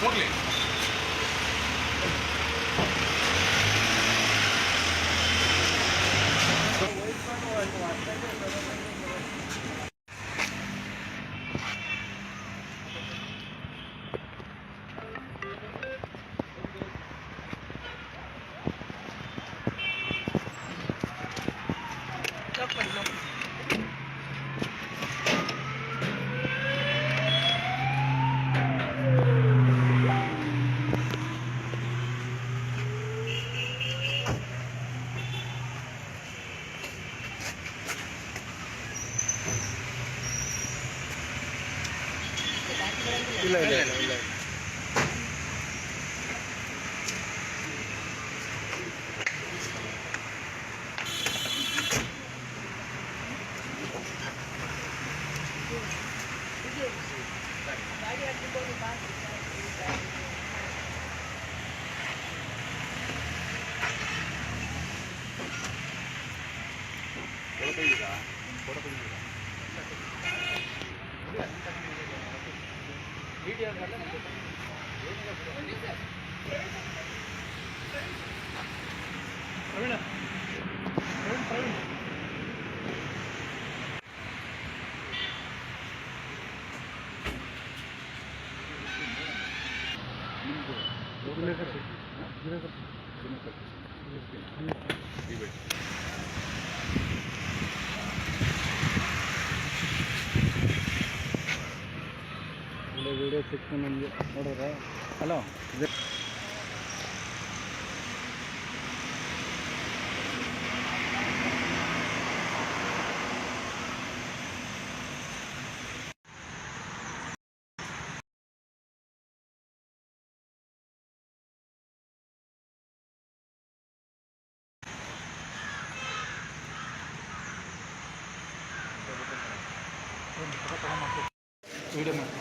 ಹೋಗ್ಲಿ. ಇಲ್ಲ ಇಲ್ಲ ಇಲ್ಲ ಇಲ್ಲ ಪ್ರವೀಣ ಪ್ರವೀಣ್ ಒಳ್ಳೆ ವಿಡಿಯೋ ಸಿಕ್ತು ನಮಗೆ ನೋಡಿದ್ರೆ. ಹಲೋ ವಿಡಿಯೋ ಮಾಡಿ.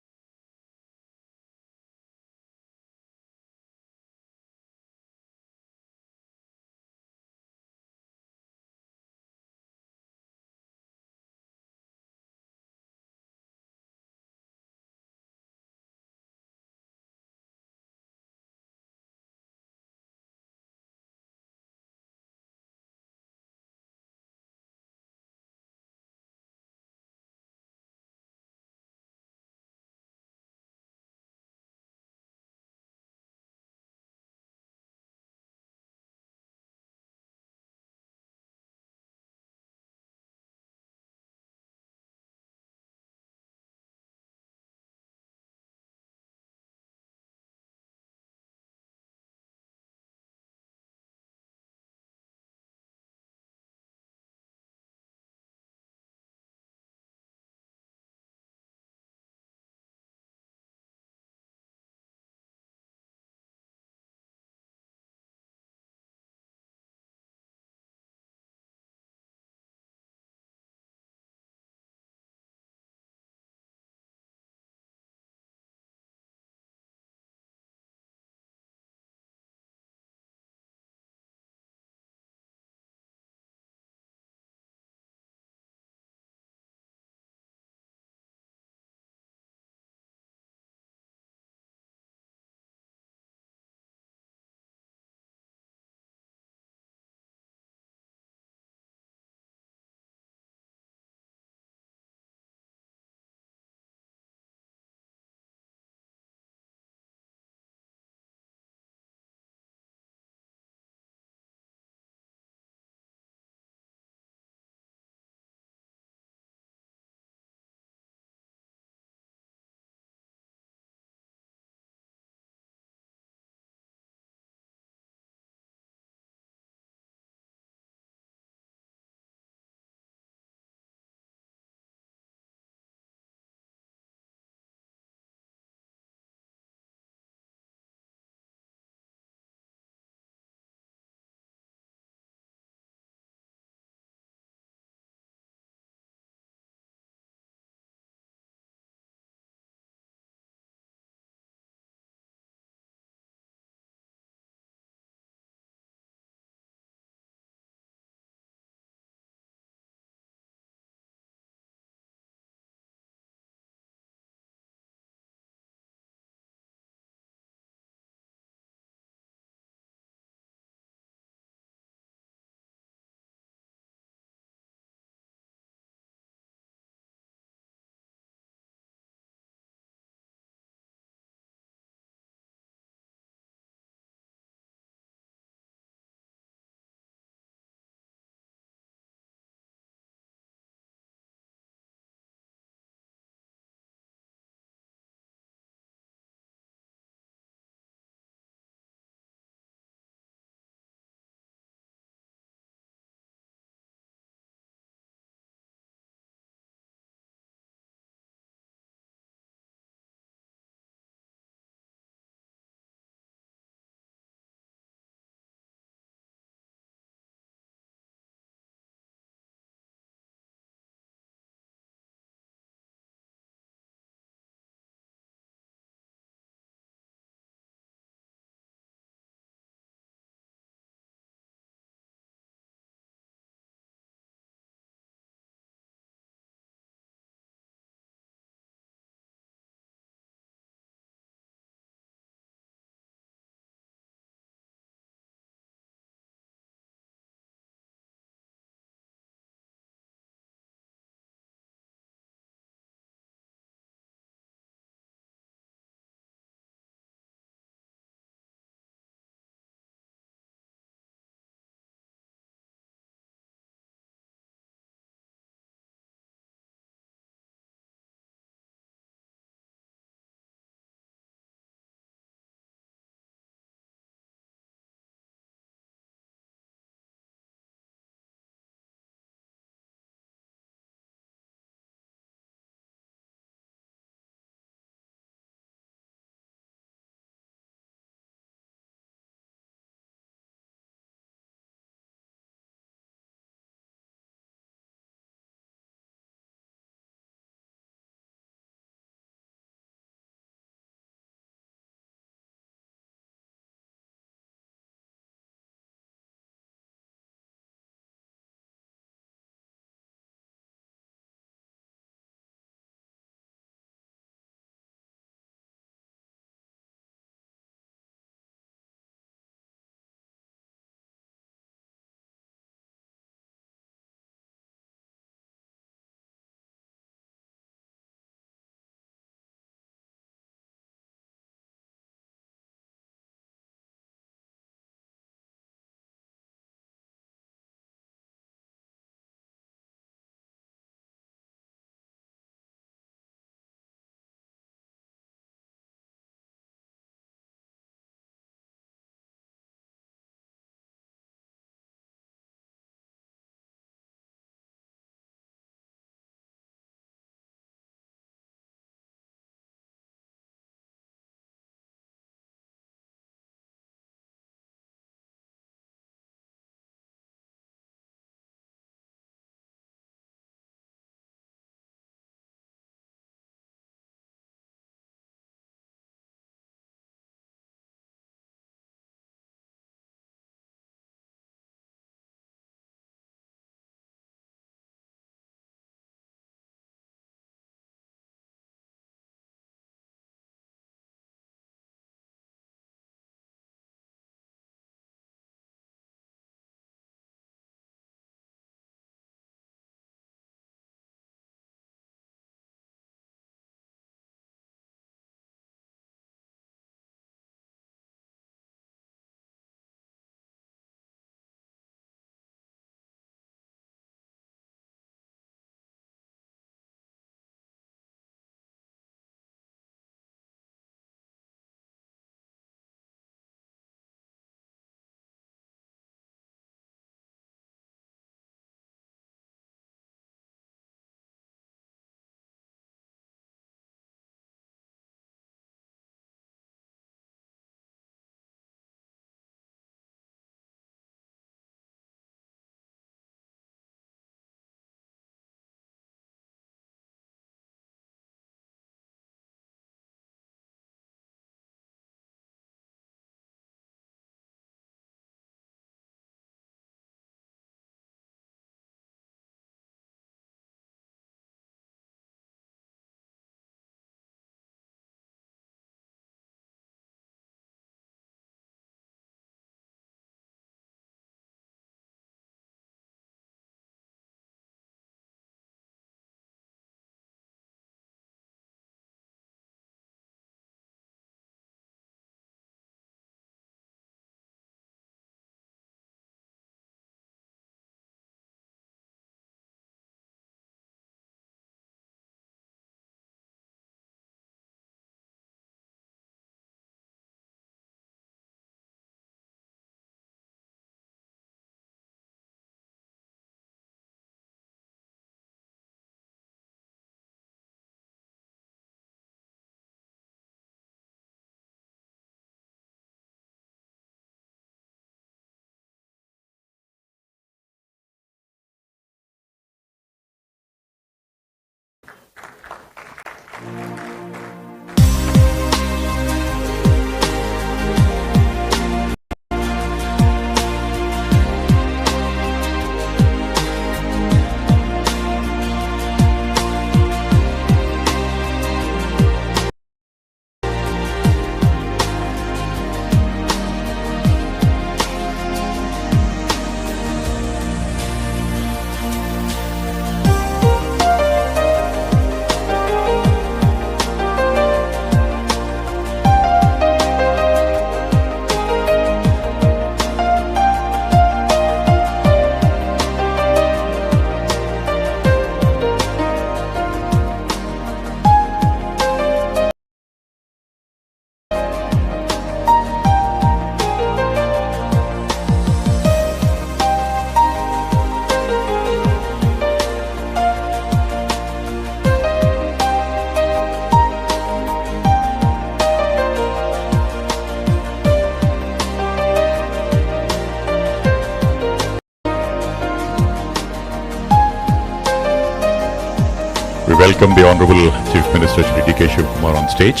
welcome the Honorable Chief Minister Shri dkshivakumar on stage.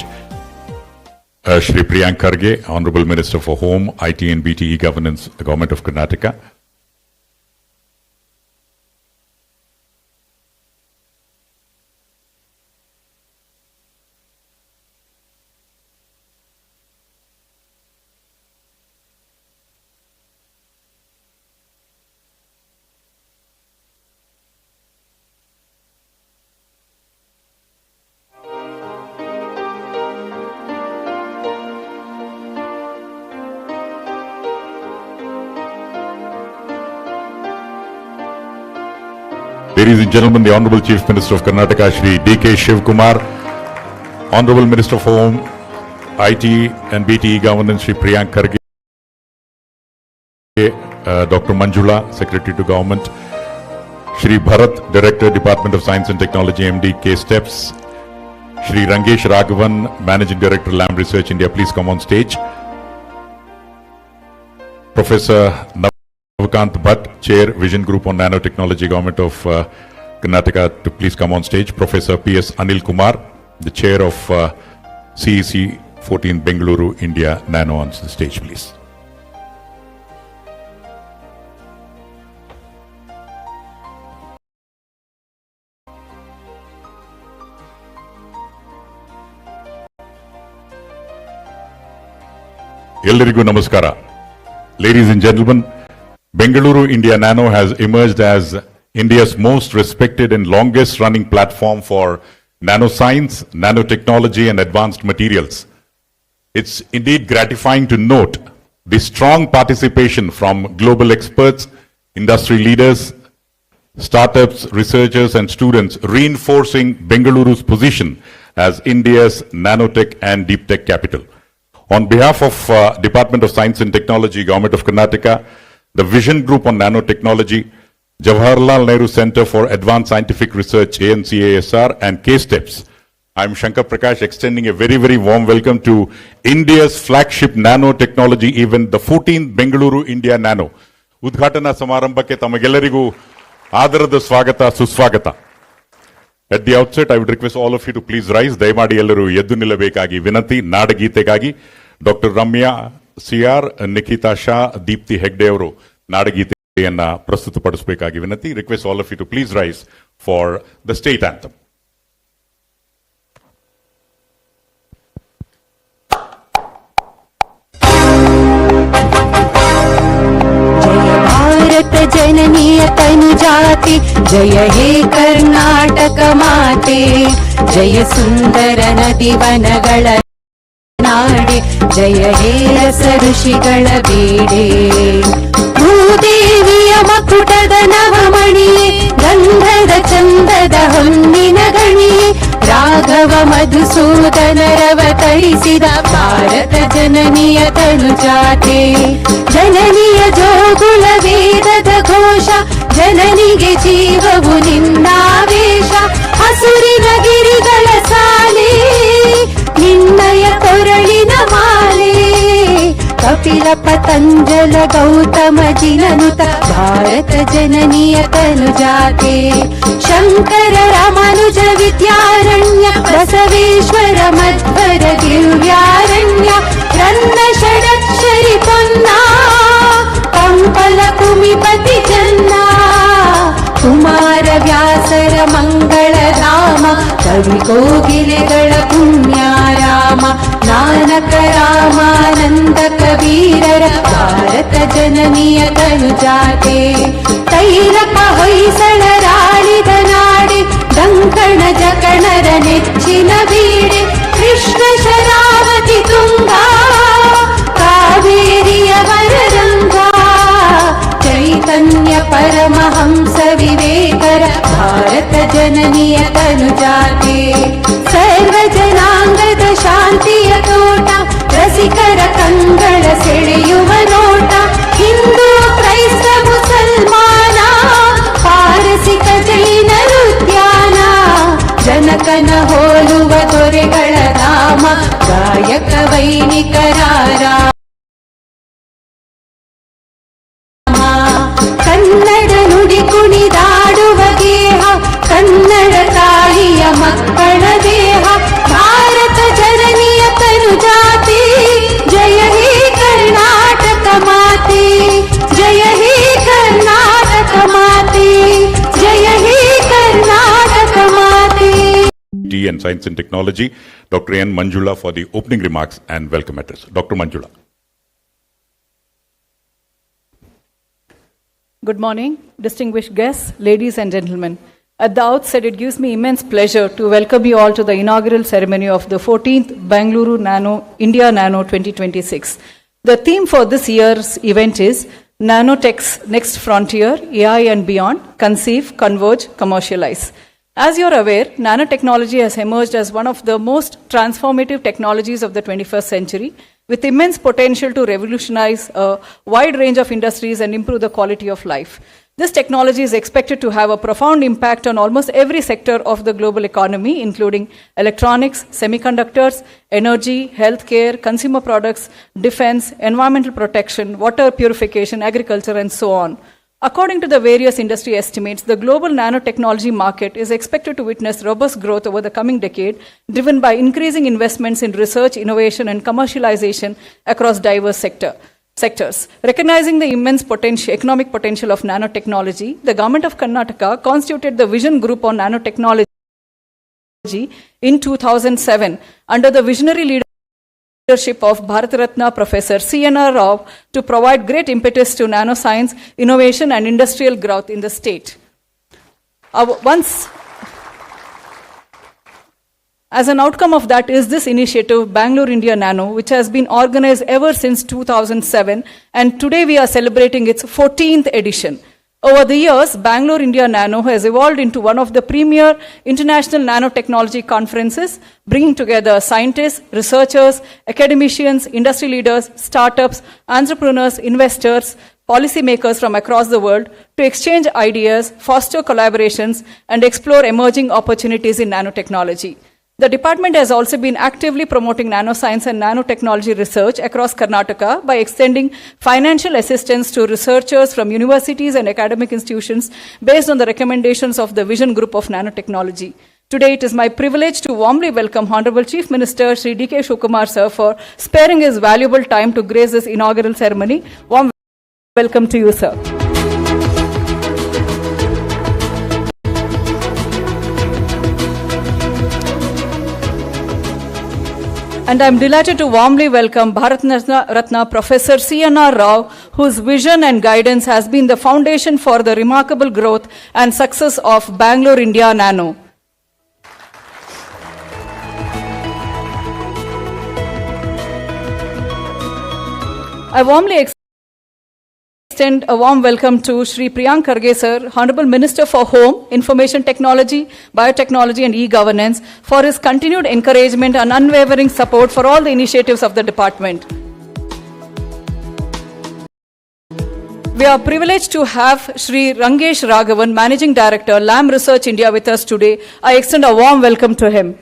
Shri Priyank Kharge, Honorable Minister for Home, IT and BTE Governance, the Government of Karnataka. Ladies and gentlemen, the Honorable Chief Minister of Karnataka, Shri dkshivakumar, Honorable Minister for Home, IT and BTE Governance, Shri Priyank Kharge, Dr. Manjula, Secretary to Government, Shri Bharat, Director, Department of Science and Technology, MD, K-Steps, Shri Rangesh Raghavan, Managing Director, Lamb Research India, please come on stage. Professor Navakant Bhatt, Chair, Vision Group on Nanotechnology, Government of Karnataka, to please come on stage. Professor P.S. Anil Kumar, the Chair of CEC 14 Bengaluru, India, Nano, on the stage, please. Ellarigu namaskara. Ladies and gentlemen, Bengaluru India Nano has emerged as India's most respected and longest running platform for nanoscience, nanotechnology and advanced materials. It's indeed gratifying to note the strong participation from global experts, industry leaders, startups, researchers and students, reinforcing Bengaluru's position as India's nanotech and deep tech capital. On behalf of Department of Science and Technology, Government of Karnataka, the Vision Group on Nanotechnology, Jawaharlal Nehru Center for Advanced Scientific Research, ANCASR, and K-Steps, I'm Shankar Prakash, extending a very, very warm welcome to India's flagship nanotechnology event, the 14th Bengaluru India Nano. Udghatana Samarambhake Tamagellarigu Adarada Swagata Suswagata. At the outset, I would request all of you to please rise. Dayamadi ellaru eddu nilabekagi vinanti ನಾಡಗೀತೆಗಾಗಿ Dr. Ramya CR, Nikita Shah, Deepthi Hegde ಅವರು ನಾಡಗೀತೆಯನ್ನ ಪ್ರಸ್ತುತಪಡಿಸಬೇಕಾಗಿ ವಿನಂತಿ. Request all of you to please rise for the state anthem. जननीय तनु जाति जय हे कर्नाटक माते जय सुंदर नदी वनಗಳ ನಾಡೆ ಜಯ ಹೇ ರಸ ಋಷಿಗಳ ಬೀಡೆ ಭೂದೇವಿಯ ಮಕುಟದ ನವಮಣಿಯೇ ಗಂಧದ ಚಂದದ ಹೊನ್ನಿನ ಗಣಿಯೇ ರಾಘವ ಮಧುಸೂದನರವತರಿಸಿದ ಭಾರತ ಜನನಿಯ ತನು ಜಾತೆ ಜನನಿಯ ಜೋಗುಳ ವೇದದ ಘೋಷ ಜನನಿಗೆ ಜೀವವು ನಿನ್ನಾವೇಶ ಹಸುರಿನ ಗಿರಿಗಳ ಸಾಲೆ ನಿನ್ನಯ ಕೊರಳಿನ ಮಾಲೆ ಕಪಿಲ ಪತಂಜಲ ಗೌತಮ ಜಿನನುತ ಭಾರತ ಜನನಿಯ ತನು ಜಾತೆ ಶಂಕರ ರಾಮಾನುಜ ವಿದ್ಯಾರಣ್ಯ ಬಸವೇಶ್ವರ ಮಧ್ವರ ದಿವ್ಯಾರಣ್ಯ ರನ್ನ ಷಡಕ್ಷರಿ ಪೊನ್ನ ಕಂಪಲ ಕುಮಿಪತಿ ಜನ್ನ ಕುಮಾರ ವ್ಯಾಸರ ಮಂಗಳ ಧಾಮ ಕವಿ ಕೋಗಿಲೆಗಳ ಪುಣ್ಯಾರಾಮ ನಾನಕ ರಾಮಾನಂದ ಕಬೀರರ ಭಾರತ ಜನನಿಯ ತನು ಜಾತೆ ತೈಲಪ ಹೊಯ್ಸಳರಾಳಿದ ನಾಡೆ ಡಂಕಣ ಜಕಣರ ನೆಚ್ಚಿನ ಬೀಡೆ ಕೃಷ್ಣ ಶರಾವತಿ ತುಂಗ ಕಾವೇರಿಯ ವರರಂಗ ಚೈತನ್ಯ ಪರಮಹಂಸ ವಿವೇಕರ ಭಾರತ ಜನನಿಯ ತನು ಜಾತೆ ಸರ್ವ ಜನಾಂಗದ ಶಾಂತಿಯ ತೋಟ ರಸಿಕರ ಕಂಗಳ ಸೆಳೆಯುವ ನೋಟ ಹಿಂದೂ ಕ್ರೈಸ್ತ ಮುಸಲ್ಮಾನ ಪಾರಸಿಕ ಜೈನರು ಉದ್ಯಾನ ಜನಕನ ಹೋಲುವ ದೊರೆಗಳ ಧಾಮ ಗಾಯಕ ವೈಣಿಕರ ಕನ್ನಡ ನುಡಿ ಕುಣಿದಾಡುವ ಗೇಹ ಕನ್ನಡ ತಾಯಿಯ मक्कळदेह भारत जननीय तनुजाते जय हे कर्नाटक माते जय हे कर्नाटक माते जय हे कर्नाटक माते. and Science and Technology, Dr. N. Manjula, for the opening remarks and welcome address. Dr. Manjula. Good morning, distinguished guests, ladies and gentlemen. At the outset, it gives me immense pleasure to welcome you all to the inaugural ceremony of the 14th Bangalore India Nano 2026. The theme for this year's event is Nanotech's Next Frontier, AI and Beyond, Conceive, Converge, Commercialize. As you're aware, nanotechnology has emerged as one of the most transformative technologies of the 21st century, with immense potential to revolutionize a wide range of industries and improve the quality of life. This technology is expected to have a profound impact on almost every sector of the global economy, including electronics, semiconductors, energy, healthcare, consumer products, defense, environmental protection, water purification, agriculture, and so on. According to the various industry estimates, the global nanotechnology market is expected to witness robust growth over the coming decade, driven by increasing investments in research, innovation, and commercialization across diverse sectors. Recognizing the immense economic potential of nanotechnology, the government of Karnataka constituted the Vision Group on Nanotechnology in 2007 under the visionary leadership of Bharat Ratna Professor C.N.R. Rao to provide great impetus to nanoscience, innovation and industrial growth in the state. As an outcome of that is this initiative, Bangalore India Nano, which has been organized ever since 2007, and today we are celebrating its 14th edition. Over the years, Bangalore India Nano has evolved into one of the premier international nanotechnology conferences, bringing together scientists, researchers, academicians, industry leaders, startups, entrepreneurs, investors, policymakers from across the world to exchange ideas, foster collaborations, and explore emerging opportunities in nanotechnology. The department has also been actively promoting nanoscience and nanotechnology research across Karnataka by extending financial assistance to researchers from universities and academic institutions based on the recommendations of the Vision Group of Nanotechnology. Today, it is my privilege to warmly welcome Honorable Chief Minister Shri dkshivakumar sir for sparing his valuable time to grace this inaugural ceremony. Warm welcome to you, sir. And I'm delighted to warmly welcome Bharat Ratna Professor C.N.R. Rao, whose vision and guidance has been the foundation for the remarkable growth and success of Bangalore India Nano. I warmly extend a warm welcome to Shri Priyank Kharge sir, Honorable Minister for Home, Information Technology, Biotechnology and E-Governance, for his continued encouragement and unwavering support for all the initiatives of the department. We are privileged to have Shri Rangesh Raghavan, Managing Director, LAM Research India, with us today. I extend a warm welcome to him.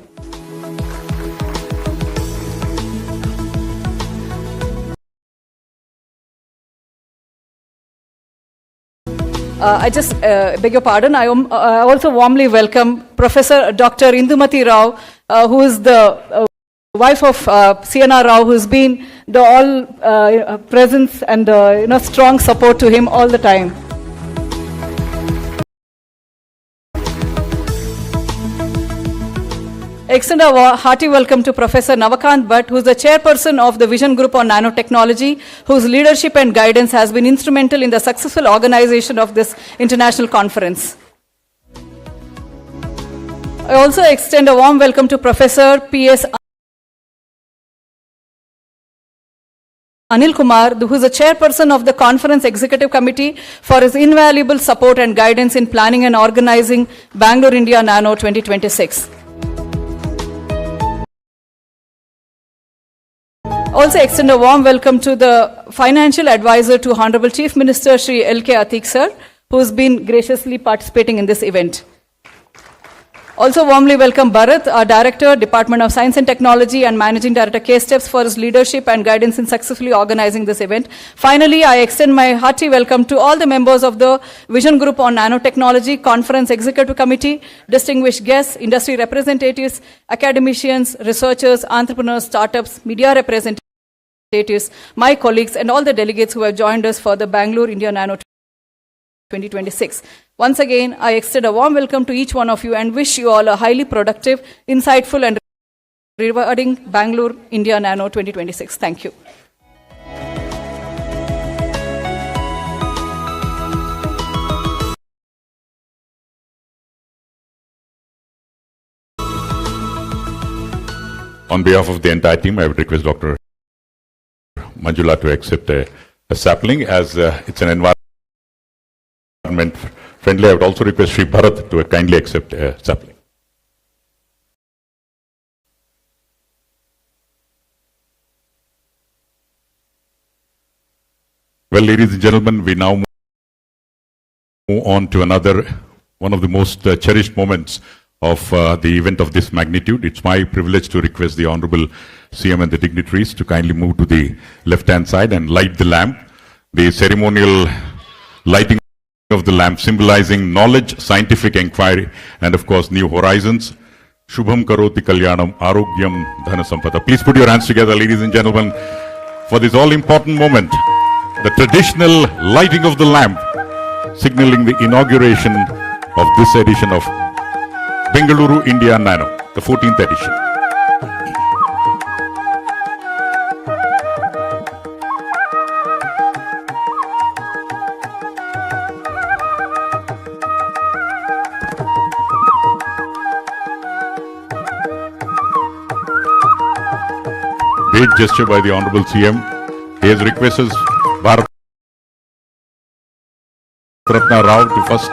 I just beg your pardon. I also warmly welcome Professor Dr. Indumati Rao, who is the wife of C.N.R. Rao, who's been the all presence and strong support to him all the time. Extend a hearty welcome to Professor Navakant Bhatt, who is the chairperson of the Vision Group on Nanotechnology, whose leadership and guidance has been instrumental in the successful organization of this international conference. I also extend a warm welcome to Professor P.S. Anil Kumar, who is the chairperson of the Conference Executive Committee, for his invaluable support and guidance in planning and organizing Bangalore India Nano 2026. Also extend a warm welcome to the financial advisor to Honorable Chief Minister Shri L.K. Atiq sir, who has been graciously participating in this event. Also warmly welcome Bharat, our Director, Department of Science and Technology, and Managing Director, K-Steps, for his leadership and guidance in successfully organizing this event. Finally, I extend my hearty welcome to all the members of the Vision Group on Nanotechnology Conference Executive Committee, distinguished guests, industry representatives, academicians, researchers, entrepreneurs, startups, media representatives, my colleagues, and all the delegates who have joined us for the Bangalore India Nano 2026. Once again, I extend a warm welcome to each one of you and wish you all a highly productive, insightful, and rewarding Bangalore India Nano 2026. Thank you. On behalf of the entire team, I would request Dr. Manjula to accept a sapling, as it's an environment friendly. I would also request Sri Bharat to kindly accept a sapling. Well, ladies and gentlemen, we now move on to one of the most cherished moments of the event of this magnitude. It's my privilege to request the Honorable CM and the dignitaries to kindly move to the left-hand side and light the lamp. The ceremonial lighting of the lamp symbolizing knowledge, scientific inquiry, and of course new horizons. Shubham Karoti Kalyanam Arogyam Dhana Sampada. Please put your hands together, ladies and gentlemen, for this all-important moment, the traditional lighting of the lamp, signaling the inauguration of this edition of Bengaluru India Nano, the 14th edition. Great gesture by the Honorable CM. He has requested Bharat Ratna Rao to first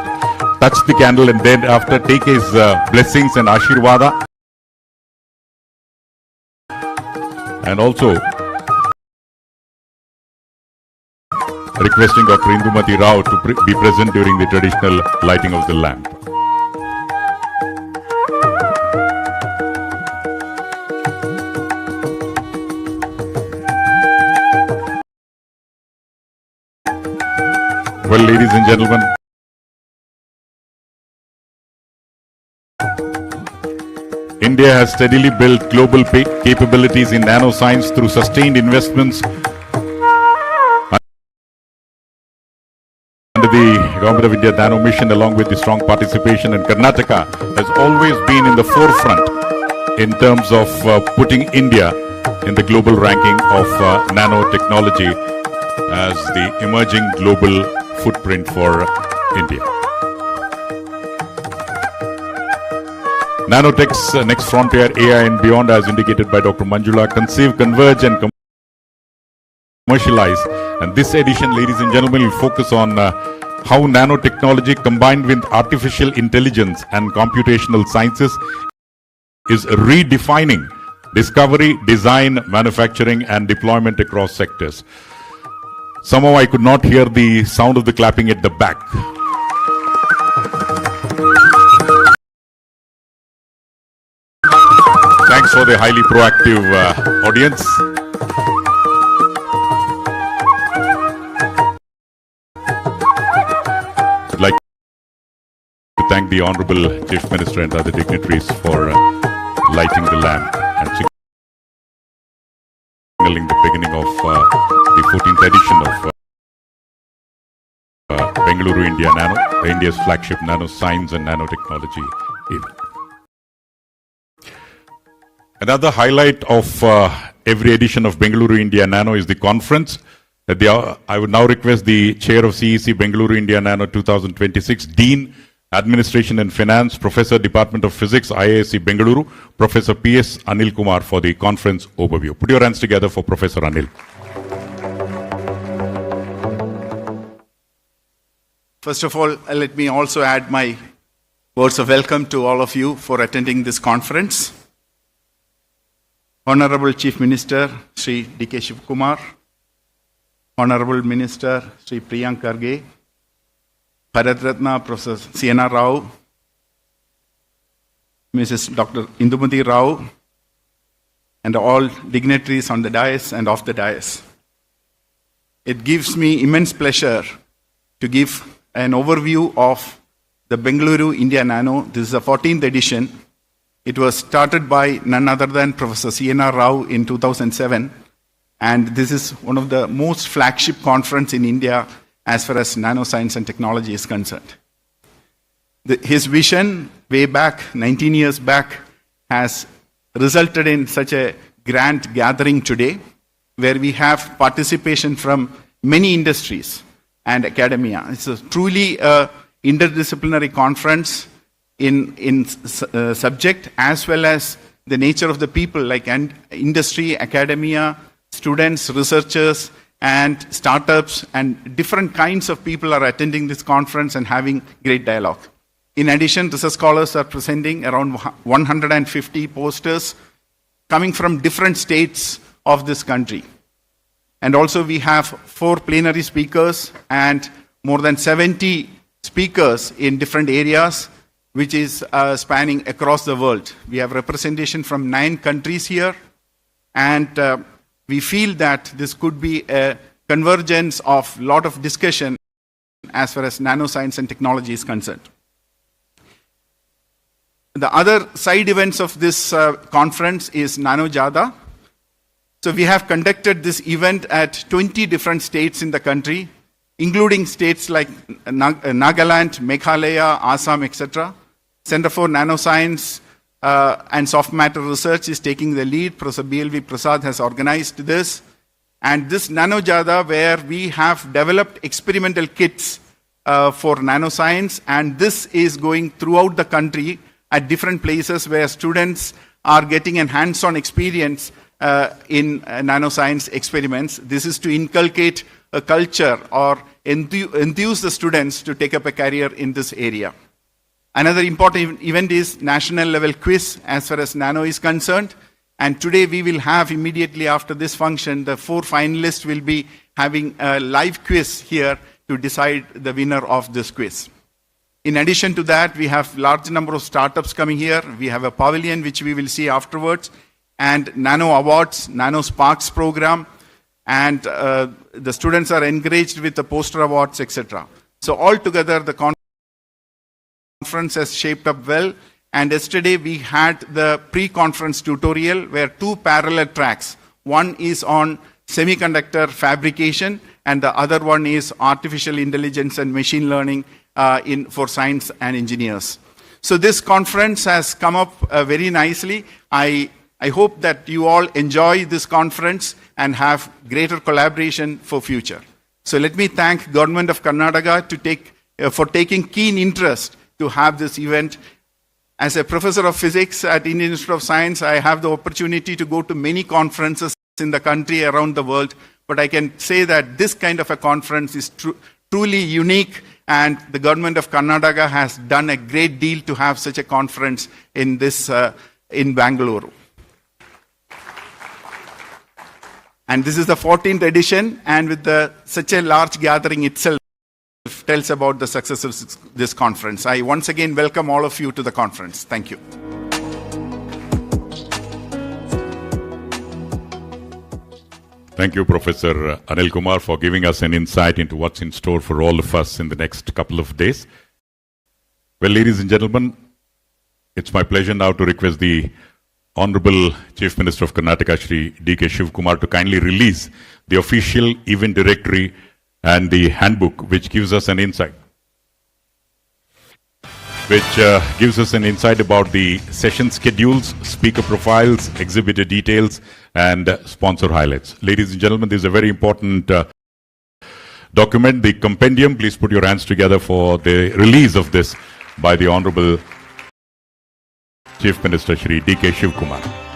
touch the candle and then after take his blessings and Ashirvada. And also requesting Dr. Indumati Rao to be present during the traditional lighting of the lamp. Well, ladies and gentlemen, India has steadily built global capabilities in nanoscience through sustained investments under the Government of India Nano Mission, along with the strong participation, and Karnataka has always been in the forefront in terms of putting India in the global ranking of nanotechnology as the emerging global footprint for India. Nanotech's next frontier, AI and beyond, as indicated by Dr. Manjula, conceive, converge and commercialize. And this edition, ladies and gentlemen, will focus on how nanotechnology combined with artificial intelligence and computational sciences is redefining discovery, design, manufacturing and deployment across sectors. Somehow I could not hear the sound of the clapping at the back. Thanks for the highly proactive audience. I'd like to thank the Honorable Chief Minister and other dignitaries for lighting the lamp and signaling the beginning of the 14th edition of Bengaluru India Nano, India's flagship nano science and nanotechnology event. Another highlight of every edition of Bengaluru India Nano is the conference. I would now request the Chair of CEC Bengaluru India Nano 2026, Dean, Administration and Finance, Professor, Department of Physics, IISc Bengaluru, Professor P.S. Anil Kumar for the conference overview. Put your hands together for Professor Anil. First of all, let me also add my words of welcome to all of you for attending this conference. Honorable Chief Minister, Sri dkshivakumar, Honorable Minister, Sri Priyank Kharge, Bharat Ratna, Professor C.N.R. Rao, Mrs. Dr. Indumati Rao, and all dignitaries on the dais and off the dais. It gives me immense pleasure to give an overview of the Bengaluru India Nano. This is the 14th edition. It was started by none other than Professor C.N.R. Rao in 2007, and this is one of the most flagship conference in India as far as nanoscience and technology is concerned. His vision way back, 19 years back, has resulted in such a grand gathering today, where we have participation from many industries and academia. It's truly a interdisciplinary conference in subject as well as the nature of the people, like industry, academia, students, researchers, and startups, and different kinds of people are attending this conference and having great dialogue. In addition, research scholars are presenting around 150 posters coming from different states of this country. And also we have 4 plenary speakers and more than 70 speakers in different areas, which is spanning across the world. We have representation from 9 countries here, and we feel that this could be a convergence of a lot of discussion as far as nanoscience and technology is concerned. The other side events of this conference is Nano Jada. So we have conducted this event at 20 different states in the country, including states like Nagaland, Meghalaya, Assam, etc. Center for Nanoscience and Soft Matter Research is taking the lead. Professor B.L.V. Prasad has organized this. And this Nano Jada, where we have developed experimental kits for nanoscience, and this is going throughout the country at different places where students are getting a hands-on experience in nanoscience experiments. This is to inculcate a culture or enthuse the students to take up a career in this area. Another important event is national level quiz as far as nano is concerned. And today we will have, immediately after this function, the 4 finalists will be having a live quiz here to decide the winner of this quiz. In addition to that, we have large number of startups coming here. We have a pavilion, which we will see afterwards, and Nano Awards, Nano Sparks program, and the students are encouraged with the poster awards, etc. So altogether, the conference has shaped up well. And yesterday we had the pre-conference tutorial where 2 parallel tracks. One is on semiconductor fabrication, and the other one is artificial intelligence and machine learning for science and engineers. So this conference has come up very nicely. I hope that you all enjoy this conference and have greater collaboration for future. So let me thank Government of Karnataka for taking keen interest to have this event. As a professor of physics at Indian Institute of Science, I have the opportunity to go to many conferences in the country, around the world, but I can say that this kind of a conference is truly unique, and the Government of Karnataka has done a great deal to have such a conference in Bangalore. And this is the 14th edition, and with such a large gathering itself tells about the success of this conference. I once again welcome all of you to the conference. Thank you. Thank you, Professor Anil Kumar, for giving us an insight into what's in store for all of us in the next couple of days. Well, ladies and gentlemen, it's my pleasure now to request the Honorable Chief Minister of Karnataka, Shri dkshivakumar, to kindly release the official event directory and the handbook, which gives us an insight. About the session schedules, speaker profiles, exhibitor details, and sponsor highlights. Ladies and gentlemen, this is a very important document, the compendium. Please put your hands together for the release of this by the Honorable Chief Minister, Shri dkshivakumar.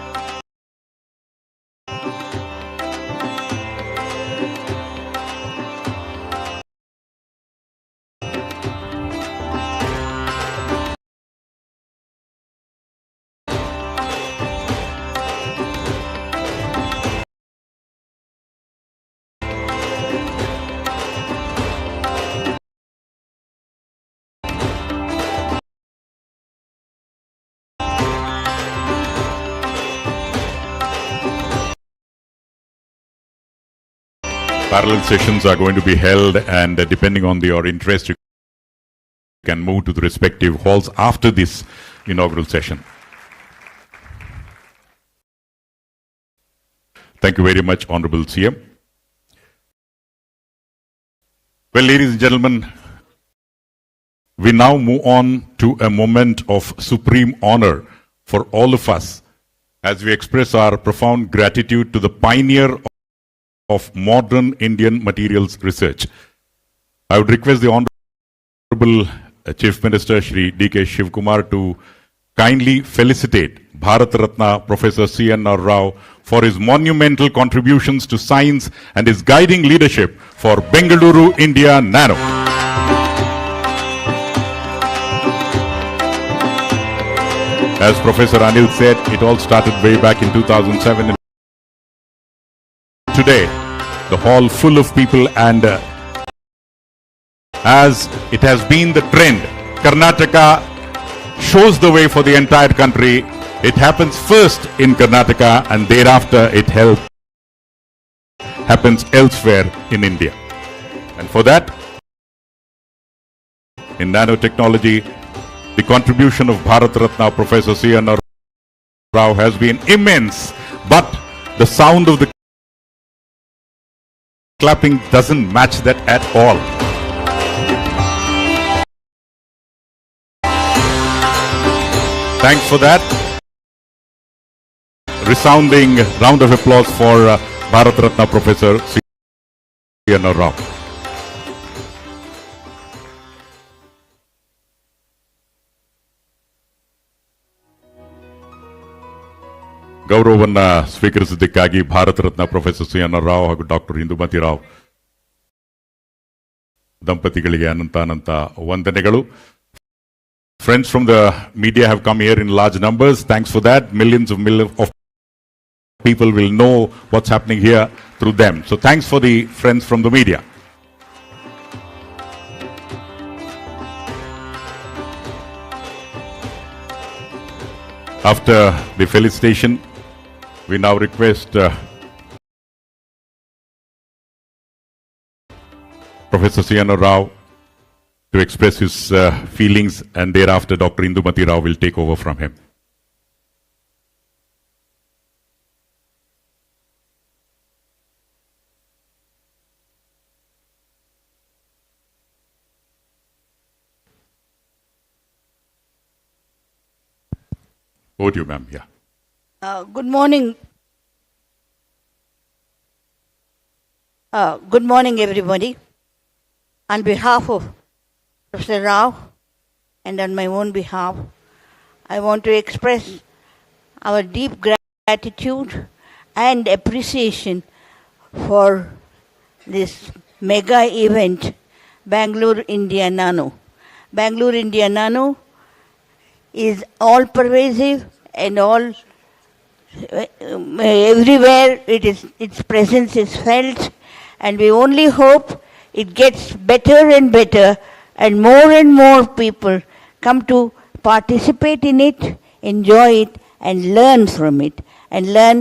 Parallel sessions are going to be held, and depending on your interest, you can move to the respective halls after this inaugural session. Thank you very much, Honorable CM. Well, ladies and gentlemen, we now move on to a moment of supreme honor for all of us as we express our profound gratitude to the pioneer of modern Indian materials research. I would request the Honorable Chief Minister Shri dkshivakumar to kindly felicitate Bharat Ratna Professor C.N.R. Rao for his monumental contributions to science and his guiding leadership for Bengaluru, India Nano. As Professor Anil said, it all started way back in 2007. And today, the hall full of people, and as it has been the trend, Karnataka shows the way for the entire country. It happens first in Karnataka, and thereafter it happens elsewhere in India. And for that, in nanotechnology, the contribution of Bharat Ratna Professor C.N.R. Rao has been immense, but the sound of the clapping doesn't match that at all. Thanks for that. Resounding round of applause for Bharat Ratna Professor C.N.R. Rao. ಗೌರವವನ್ನ ಸ್ವೀಕರಿಸಿದ್ದಕ್ಕಾಗಿ Bharat Ratna professor C N R. Rao ಹಾಗೂ doctor Indumati Rao ದಂಪತಿಗಳಿಗೆ ಅನಂತ ವಂದನೆಗಳು. Friends from the media have come here in large numbers. Thanks for that. Millions of people will know what's happening here through them. So thanks for the friends from the media. After the felicitation, we now request Professor C.N.R. Rao to express his feelings, and thereafter Dr. Indumati Rao will take over from him. Over to you, ma'am. Yeah. Good morning. Good morning, everybody. On behalf of Professor Rao and on my own behalf, I want to express our deep gratitude and appreciation for this mega event, Bangalore India Nano. Bangalore India Nano is all pervasive and all everywhere its presence is felt, and we only hope it gets better and better, and more people come to participate in it, enjoy it, and learn from it, and learn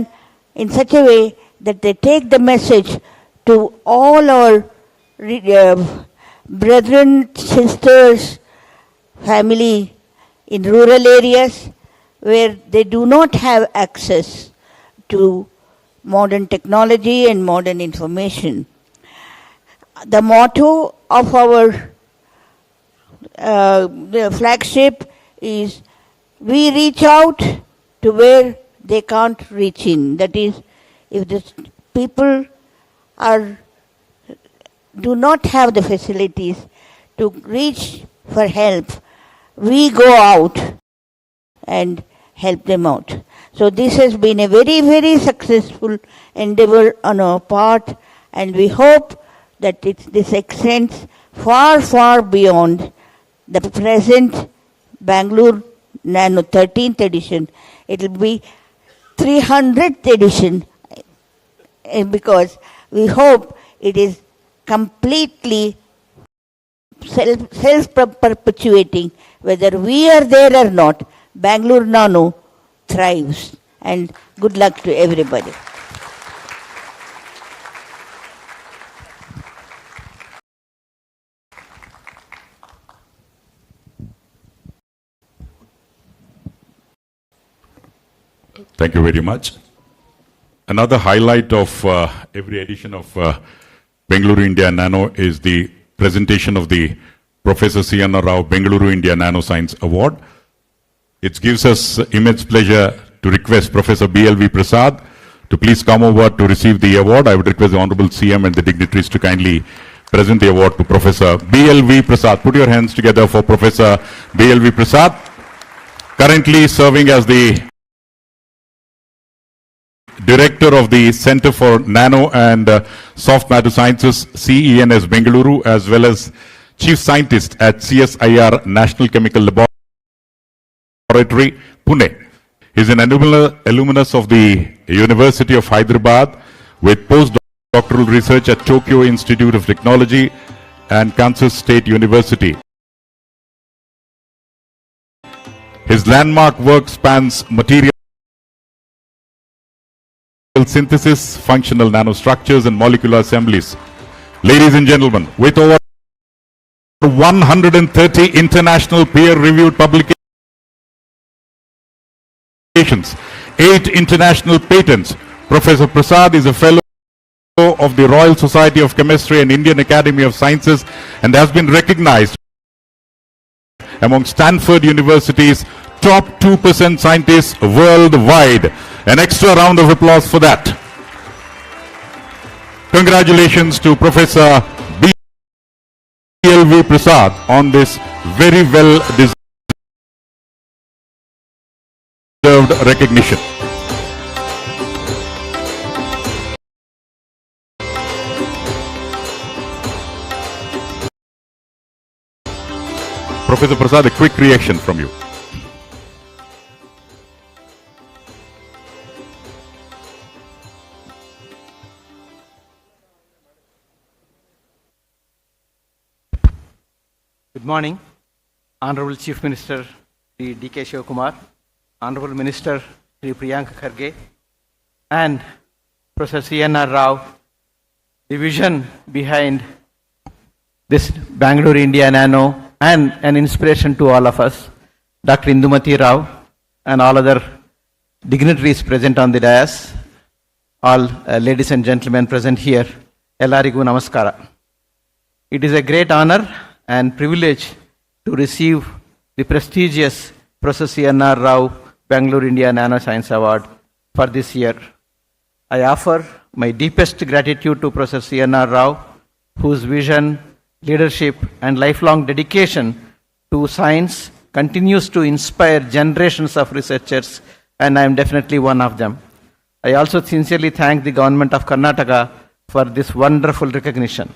in such a way that they take the message to all our brethren, sisters, family in rural areas where they do not have access to modern technology and modern information. The motto of our the flagship is, we reach out to where they can't reach in. That is, if the people do not have the facilities to reach for help, we go out and help them out. So this has been a very successful endeavor on our part, and we hope that this extends far beyond the present Bangalore Nano 13th edition. It will be 300th edition, because we hope it is completely self-perpetuating. Whether we are there or not, Bangalore Nano thrives. And good luck to everybody. Thank you very much. Another highlight of every edition of Bengaluru India Nano is the presentation of the Professor C.N. Rao Bengaluru India Nano Science Award. It gives us immense pleasure to request Professor B.L.V. Prasad to please come over to receive the award. I would request the Honorable CM and the dignitaries to kindly present the award to Professor B.L.V. Prasad. Put your hands together for Professor B.L.V. Prasad, currently serving as the Director of the Center for Nano and Soft Matter Sciences, CENS Bengaluru, as well as Chief Scientist at CSIR National Chemical Laboratory, Pune. He is an alumnus of the University of Hyderabad with postdoctoral research at Tokyo Institute of Technology and Kansas State University. His landmark work spans material synthesis, functional nanostructures, and molecular assemblies. Ladies and gentlemen, with over 130 international peer-reviewed publications, 8 international patents, Professor Prasad is a fellow of the Royal Society of Chemistry and Indian Academy of Sciences and has been recognized among Stanford University's top 2% scientists worldwide. An extra round of applause for that. Congratulations to Professor B.L.V. Prasad on this very well deserved recognition. Professor Prasad, a quick reaction from you. Good morning, Honorable Chief Minister Sri dkshivakumar, Honorable Minister Sri Priyanka Kharge, and Professor C.N.R. Rao. The vision behind this Bangalore India Nano and an inspiration to all of us, Dr. Indumati Rao and all other dignitaries present on the dais, all ladies and gentlemen present here, Ellarigu Namaskara. It is a great honor and privilege to receive the prestigious Professor C.N.R. Rao Bangalore India Nanoscience Award for this year. I offer my deepest gratitude to Professor C.N.R. Rao, whose vision, leadership, and lifelong dedication to science continues to inspire generations of researchers, and I am definitely one of them. I also sincerely thank the Government of Karnataka for this wonderful recognition.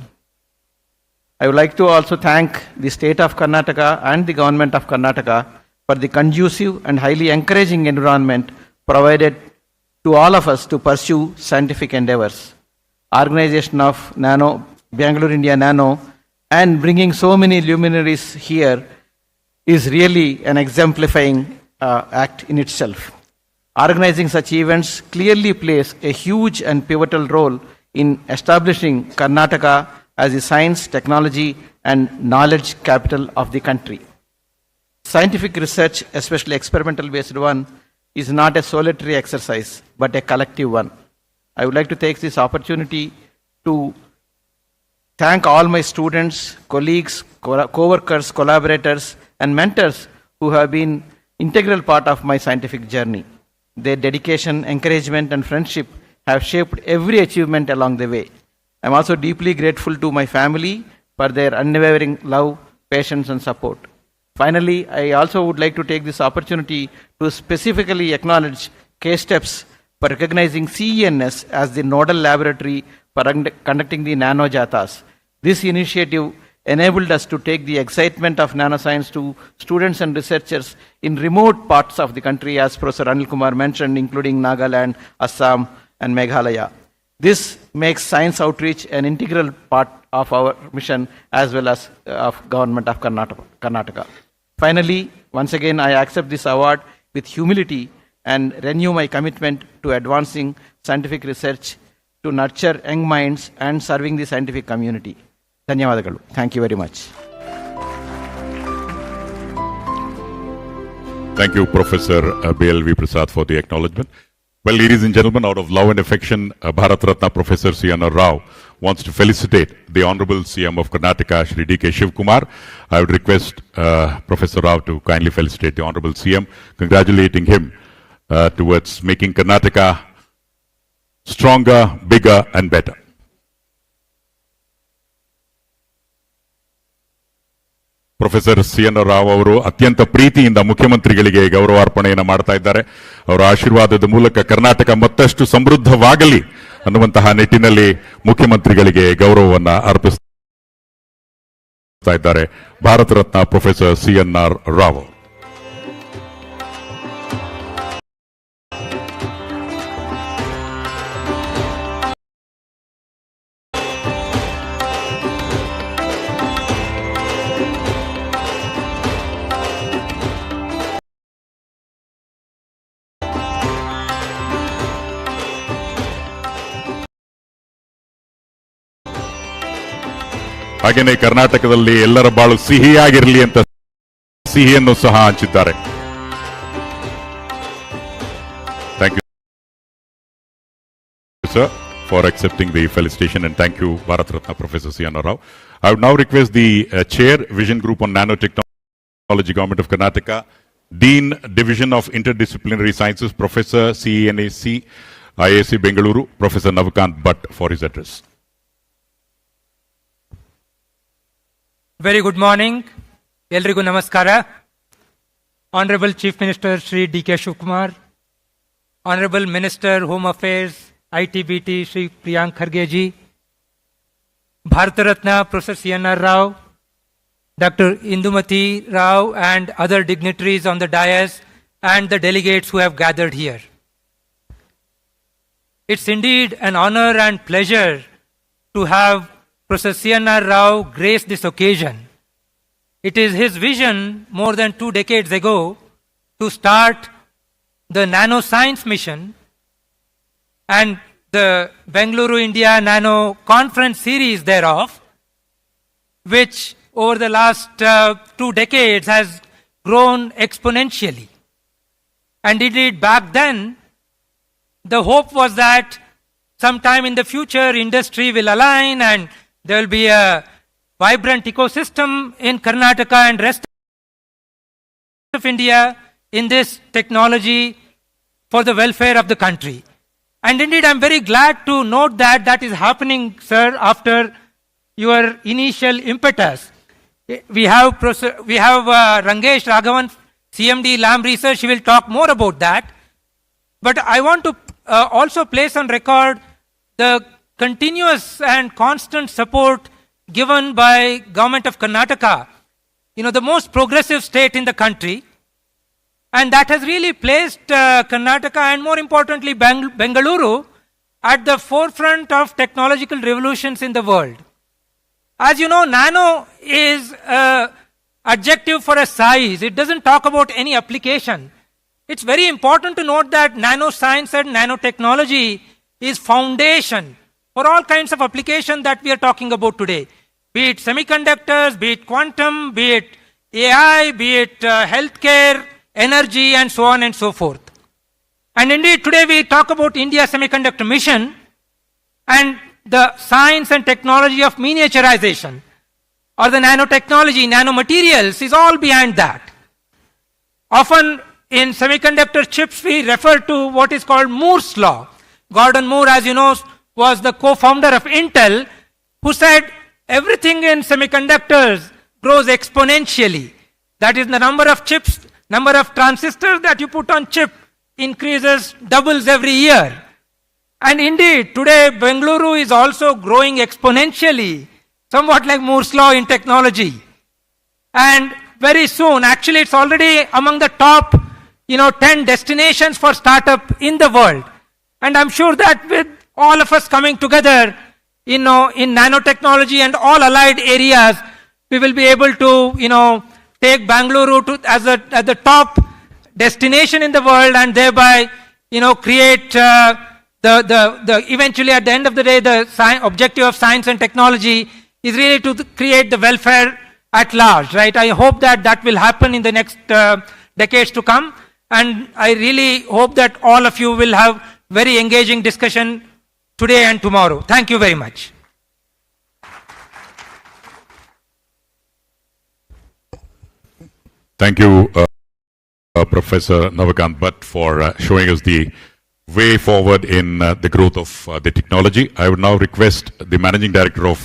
I would like to also thank the State of Karnataka and the Government of Karnataka for the conducive and highly encouraging environment provided to all of us to pursue scientific endeavors. Organization of Bangalore India Nano and bringing so many luminaries here is really an exemplifying act in itself. Organizing such events clearly plays a huge and pivotal role in establishing Karnataka as the science, technology, and knowledge capital of the country. Scientific research, especially experimental-based one, is not a solitary exercise, but a collective one. I would like to take this opportunity to thank all my students, colleagues, co-workers, collaborators, and mentors who have been integral part of my scientific journey. Their dedication, encouragement, and friendship have shaped every achievement along the way. I am also deeply grateful to my family for their unwavering love, patience, and support. Finally, I also would like to take this opportunity to specifically acknowledge K-Steps for recognizing CENS as the nodal laboratory for conducting the Nano Jatas. This initiative enabled us to take the excitement of nanoscience to students and researchers in remote parts of the country, as Professor Anil Kumar mentioned, including Nagaland, Assam, and Meghalaya. This makes science outreach an integral part of our mission as well as of Government of Karnataka. Finally, once again, I accept this award with humility and renew my commitment to advancing scientific research to nurture young minds and serving the scientific community. ಧನ್ಯವಾದಗಳು. Thank you very much. Thank you, Professor B.L.V. Prasad, for the acknowledgement. Well, ladies and gentlemen, out of love and affection, Bharat Ratna Professor C.N.R. Rao wants to felicitate the Honorable CM of Karnataka, Shri dkshivakumar. I would request Professor Rao to kindly felicitate the Honorable CM, congratulating him towards making Karnataka stronger, bigger and better. Professor CN. Rao ಅವರು ಅತ್ಯಂತ ಪ್ರೀತಿಯಿಂದ ಮುಖ್ಯಮಂತ್ರಿಗಳಿಗೆ ಗೌರವಾರ್ಪಣೆಯನ್ನು ಮಾಡ್ತಾ ಇದ್ದಾರೆ. ಅವರ ಆಶೀರ್ವಾದದ ಮೂಲಕ ಕರ್ನಾಟಕ ಮತ್ತಷ್ಟು ಸಮೃದ್ಧವಾಗಲಿ ಅನ್ನುವಂತಹ ನಿಟ್ಟಿನಲ್ಲಿ ಮುಖ್ಯಮಂತ್ರಿಗಳಿಗೆ ಗೌರವವನ್ನು ಅರ್ಪಿಸ್ತಾ ಇದ್ದಾರೆ ಭಾರತ ರತ್ನ ಪ್ರೊಫೆಸರ್ ಸಿ.ಎನ್.ಆರ್. ರಾವ್. ಹಾಗೆಯೇ ಕರ್ನಾಟಕದಲ್ಲಿ ಎಲ್ಲರ ಬಾಳು ಸಿಹಿಯಾಗಿರಲಿ ಅಂತ ಸಿಹಿಯನ್ನು ಸಹ ಹಂಚಿದ್ದಾರೆ. Thank you sir for accepting the felicitation, and thank you Bharat Ratna Professor C.N. Rao. I would now request the Chair, Vision Group on Nanotechnology, Government of Karnataka, Dean, Division of Interdisciplinary Sciences, Professor CNAC, IAC Bengaluru, Professor Navakant Bhatt for his address. Very good morning. Elrigu namaskara. Honorable Chief Minister Shri dkshivakumar, Honorable Minister Home Affairs ITBT Shri Priyank Kharge ji, Bharat Ratna Professor C.N.R. Rao, Dr. Indumati Rao and other dignitaries on the dais and the delegates who have gathered here. It's indeed an honor and pleasure to have Professor C.N.R. Rao grace this occasion. It is his vision more than 2 decades ago to start the nanoscience mission and the Bengaluru India Nano Conference series thereof, which over the last 2 decades has grown exponentially. And indeed back then, the hope was that sometime in the future industry will align and there will be a vibrant ecosystem in Karnataka and rest of India in this technology for the welfare of the country. And indeed, I'm very glad to note that that is happening, sir, after your initial impetus. We have Rangesh Raghavan, CMD Lam Research. He will talk more about that. But I want to also place on record the continuous and constant support given by Government of Karnataka, the most progressive state in the country. And that has really placed Karnataka and more importantly Bengaluru at the forefront of technological revolutions in the world. As you know, nano is an adjective for a size. It doesn't talk about any application. It's very important to note that nanoscience and nanotechnology is foundation for all kinds of application that we are talking about today. Be it semiconductors, be it quantum, be it AI, be it healthcare, energy and so on and so forth. And indeed today we talk about India Semiconductor Mission and the science and technology of miniaturization or the nanotechnology, nanomaterials is all behind that. Often in semiconductor chips we refer to what is called Moore's law. Gordon Moore, as you know, was the co-founder of Intel, who said everything in semiconductors grows exponentially. That is, the number of chips, number of transistors that you put on chip increases, doubles every year. And indeed, today Bengaluru is also growing exponentially, somewhat like Moore's law in technology. And very soon, actually it's already among the top 10 destinations for startup in the world. And I'm sure that with all of us coming together, in nanotechnology and all allied areas, we will be able to, take Bangalore to as the top destination in the world, and thereby, create the eventually at the end of the day, the objective of science and technology is really to create the welfare at large, right? I hope that will happen in the next decades to come. And I really hope that all of you will have very engaging discussion today and tomorrow. Thank you very much. Thank you, Professor Navakant Bhatt, for showing us the way forward in the growth of the technology. I would now request the Managing Director of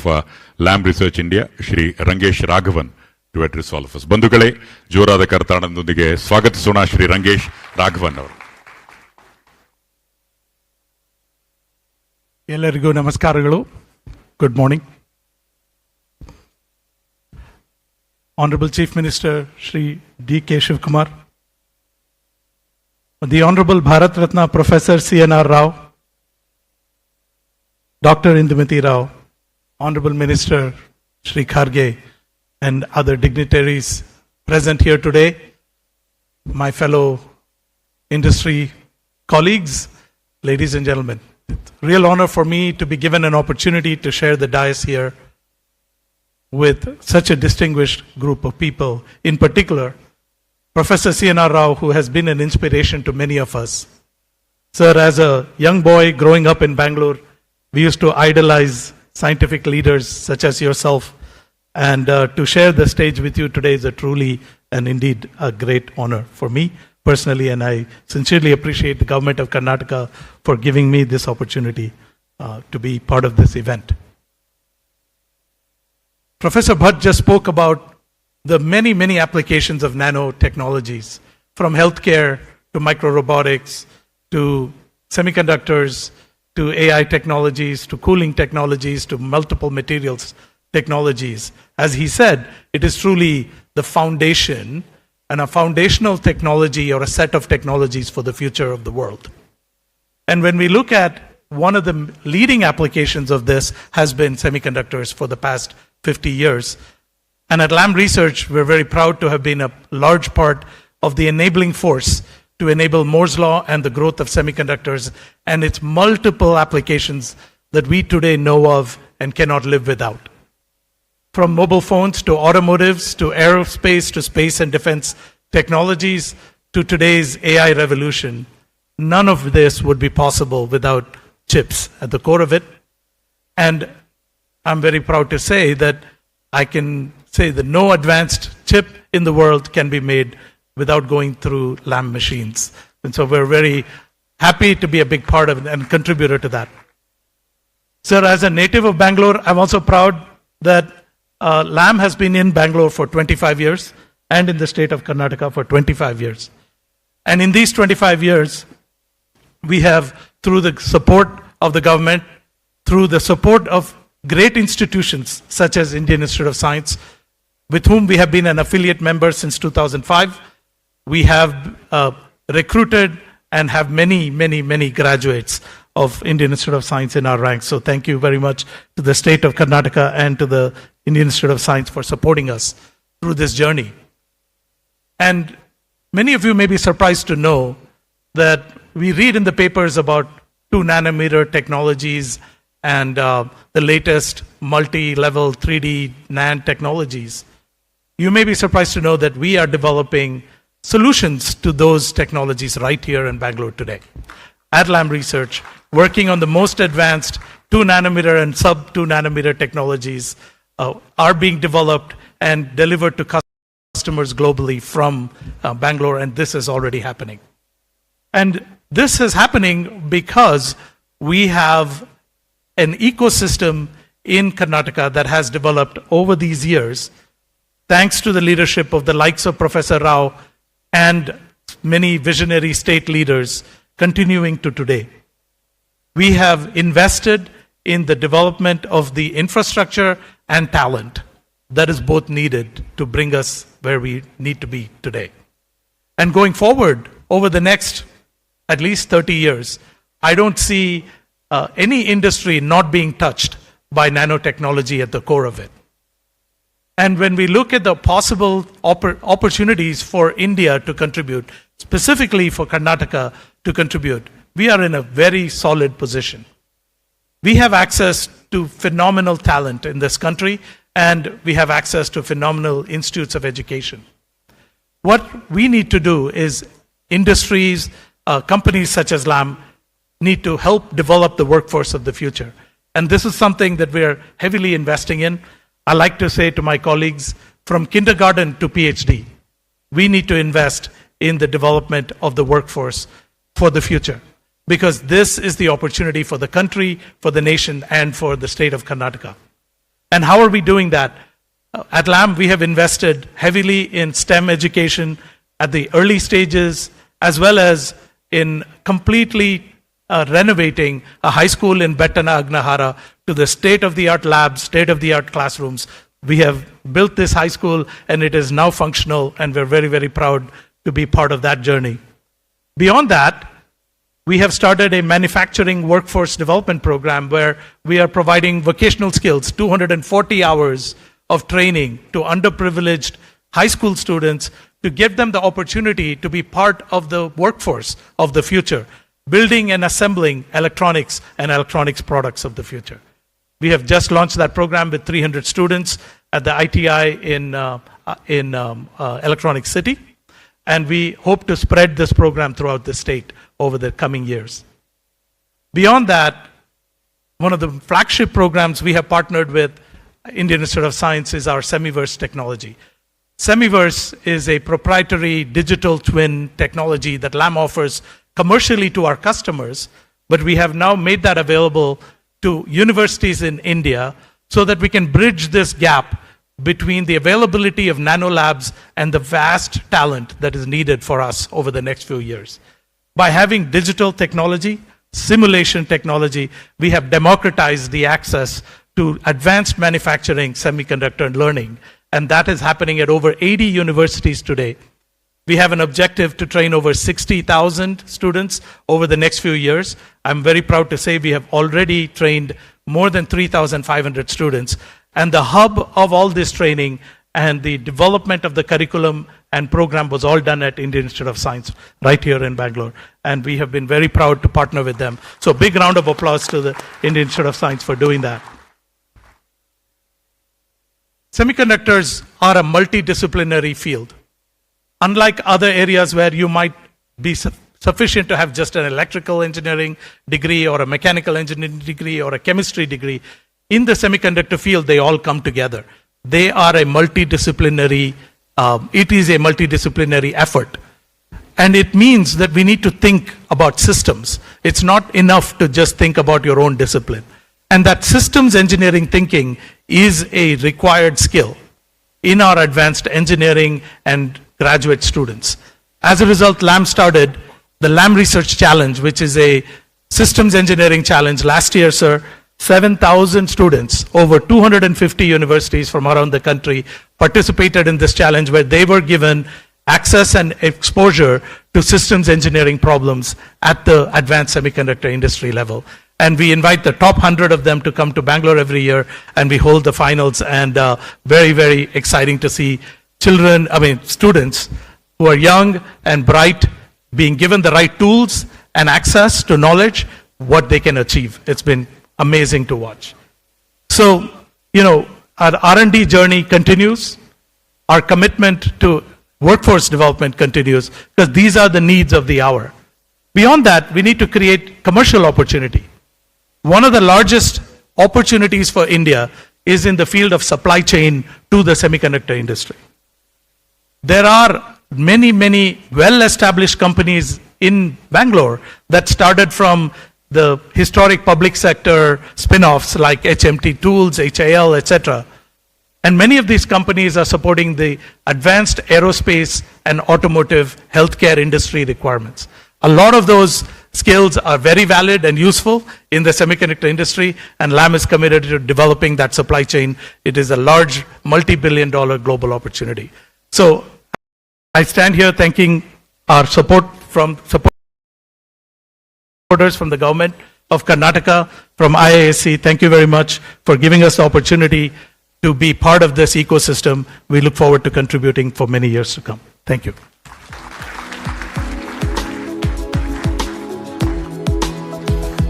LAM Research India, Shri Rangesh Raghavan, to address all of us. ಬಂಧುಗಳೇ, ಜೋರಾದ ಕರತಾಳದೊಂದಿಗೆ ಸ್ವಾಗತಿಸೋಣ ಶ್ರೀ ರಂಗೇಶ್ ರಾಘವನ್ ಅವರು. ಎಲ್ಲರಿಗೂ ನಮಸ್ಕಾರಗಳು. Good morning. Honorable Chief Minister Shri dkshivakumar, the Honorable Bharat Ratna Professor C.N.R. Rao, Dr. Indumati Rao, Honorable Minister Shri Kharge, and other dignitaries present here today, my fellow industry colleagues, ladies and gentlemen. It's a real honor for me to be given an opportunity to share the dais here with such a distinguished group of people, in particular, Professor C.N.R. Rao, who has been an inspiration to many of us. Sir, as a young boy growing up in Bangalore, we used to idolize scientific leaders such as yourself, and to share the stage with you today is a truly and indeed a great honor for me personally, and I sincerely appreciate the government of Karnataka for giving me this opportunity to be part of this event. Professor Bhatt just spoke about the many, many applications of nanotechnologies, from healthcare to microrobotics to semiconductors to AI technologies to cooling technologies to multiple materials technologies. As he said, it is truly the foundation and a foundational technology or a set of technologies for the future of the world. And when we look at one of the leading applications of this has been semiconductors for the past 50 years. And at LAM Research, we're very proud to have been a large part of the enabling force to enable Moore's Law and the growth of semiconductors and its multiple applications that we today know of and cannot live without. From mobile phones to automotives to aerospace to space and defense technologies to today's AI revolution, none of this would be possible without chips at the core of it. And I'm very proud to say that I can say that no advanced chip in the world can be made without going through LAM machines. And so we're very happy to be a big part of it and contributor to that. Sir, as a native of Bangalore, I'm also proud that LAM has been in Bangalore for 25 years and in the state of Karnataka for 25 years. And in these 25 years, we have, through the support of the government, through the support of great institutions such as Indian Institute of Science, with whom we have been an affiliate member since 2005. We have recruited and have many, many, many graduates of Indian Institute of Science in our ranks. So thank you very much to the state of Karnataka and to the Indian Institute of Science for supporting us through this journey. And many of you may be surprised to know that we read in the papers about 2 nanometer technologies and the latest multi-level 3D NAND technologies. You may be surprised to know that we are developing solutions to those technologies right here in Bangalore today. At LAM Research, working on the most advanced 2 nanometer and sub 2 nanometer technologies are being developed and delivered to customers globally from Bangalore, and this is already happening. And this is happening because we have an ecosystem in Karnataka that has developed over these years, thanks to the leadership of the likes of Professor Rao and many visionary state leaders continuing to today. We have invested in the development of the infrastructure and talent that is both needed to bring us where we need to be today. And going forward, over the next at least 30 years, I don't see any industry not being touched by nanotechnology at the core of it. And when we look at the possible opportunities for India to contribute, specifically for Karnataka to contribute, we are in a very solid position. We have access to phenomenal talent in this country, and we have access to phenomenal institutes of education. What we need to do is industries, companies such as LAM need to help develop the workforce of the future. And this is something that we are heavily investing in. I like to say to my colleagues, from kindergarten to PhD, we need to invest in the development of the workforce for the future. Because this is the opportunity for the country, for the nation, and for the state of Karnataka. And how are we doing that? At LAM, we have invested heavily in STEM education at the early stages, as well as in completely renovating a high school in Bettana Agnahara to the state-of-the-art labs, state-of-the-art classrooms. We have built this high school, and it is now functional, and we're very, very proud to be part of that journey. Beyond that, we have started a manufacturing workforce development program where we are providing vocational skills, 240 hours of training to underprivileged high school students to give them the opportunity to be part of the workforce of the future, building and assembling electronics and electronics products of the future. We have just launched that program with 300 students at the ITI in Electronic City, and we hope to spread this program throughout the state over the coming years. Beyond that, one of the flagship programs we have partnered with Indian Institute of Science is our Semiverse technology. Semiverse is a proprietary digital twin technology that LAM offers commercially to our customers, but we have now made that available to universities in India so that we can bridge this gap between the availability of nanolabs and the vast talent that is needed for us over the next few years. By having digital technology, simulation technology, we have democratized the access to advanced manufacturing, semiconductor, and learning. And that is happening at over 80 universities today. We have an objective to train over 60,000 students over the next few years. I'm very proud to say we have already trained more than 3,500 students. And the hub of all this training and the development of the curriculum and program was all done at Indian Institute of Science right here in Bangalore. And we have been very proud to partner with them. So big round of applause to the Indian Institute of Science for doing that. Semiconductors are a multidisciplinary field. Unlike other areas where you might be sufficient to have just an electrical engineering degree or a mechanical engineering degree or a chemistry degree, in the semiconductor field, they all come together. They are a multidisciplinary, it is a multidisciplinary effort. And it means that we need to think about systems. It's not enough to just think about your own discipline. And that systems engineering thinking is a required skill in our advanced engineering and graduate students. As a result, LAM started the LAM Research Challenge, which is a systems engineering challenge. Last year, sir, 7,000 students, over 250 universities from around the country participated in this challenge where they were given access and exposure to systems engineering problems at the advanced semiconductor industry level. And we invite the top 100 of them to come to Bangalore every year, and we hold the finals. And very, very exciting to see students who are young and bright being given the right tools and access to knowledge, what they can achieve. It's been amazing to watch. So, our R&D journey continues. Our commitment to workforce development continues because these are the needs of the hour. Beyond that, we need to create commercial opportunity. One of the largest opportunities for India is in the field of supply chain to the semiconductor industry. There are many, many well-established companies in Bangalore that started from the historic public sector spin-offs like HMT Tools, HAL, etc. And many of these companies are supporting the advanced aerospace and automotive healthcare industry requirements. A lot of those skills are very valid and useful in the semiconductor industry, and LAM is committed to developing that supply chain. It is a large multi-billion-dollar global opportunity. So I stand here thanking our supporters from the government of Karnataka, from IISc. Thank you very much for giving us the opportunity to be part of this ecosystem. We look forward to contributing for many years to come. Thank you.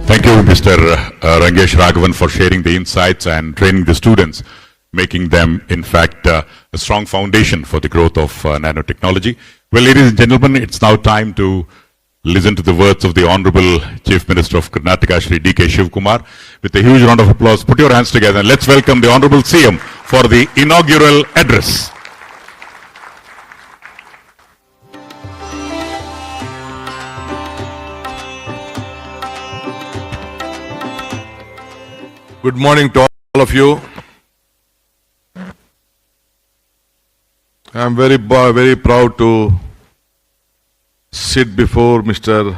Thank you, Mr. Rangesh Raghavan, for sharing the insights and training the students. making them, in fact, a strong foundation for the growth of nanotechnology. Well, ladies and gentlemen, it's now time to listen to the words of the Honorable Chief Minister of Karnataka, Shri dkshivakumar. With a huge round of applause, put your hands together and let's welcome the Honorable CM for the inaugural address. Good morning to all of you. I am very proud to sit before Mr.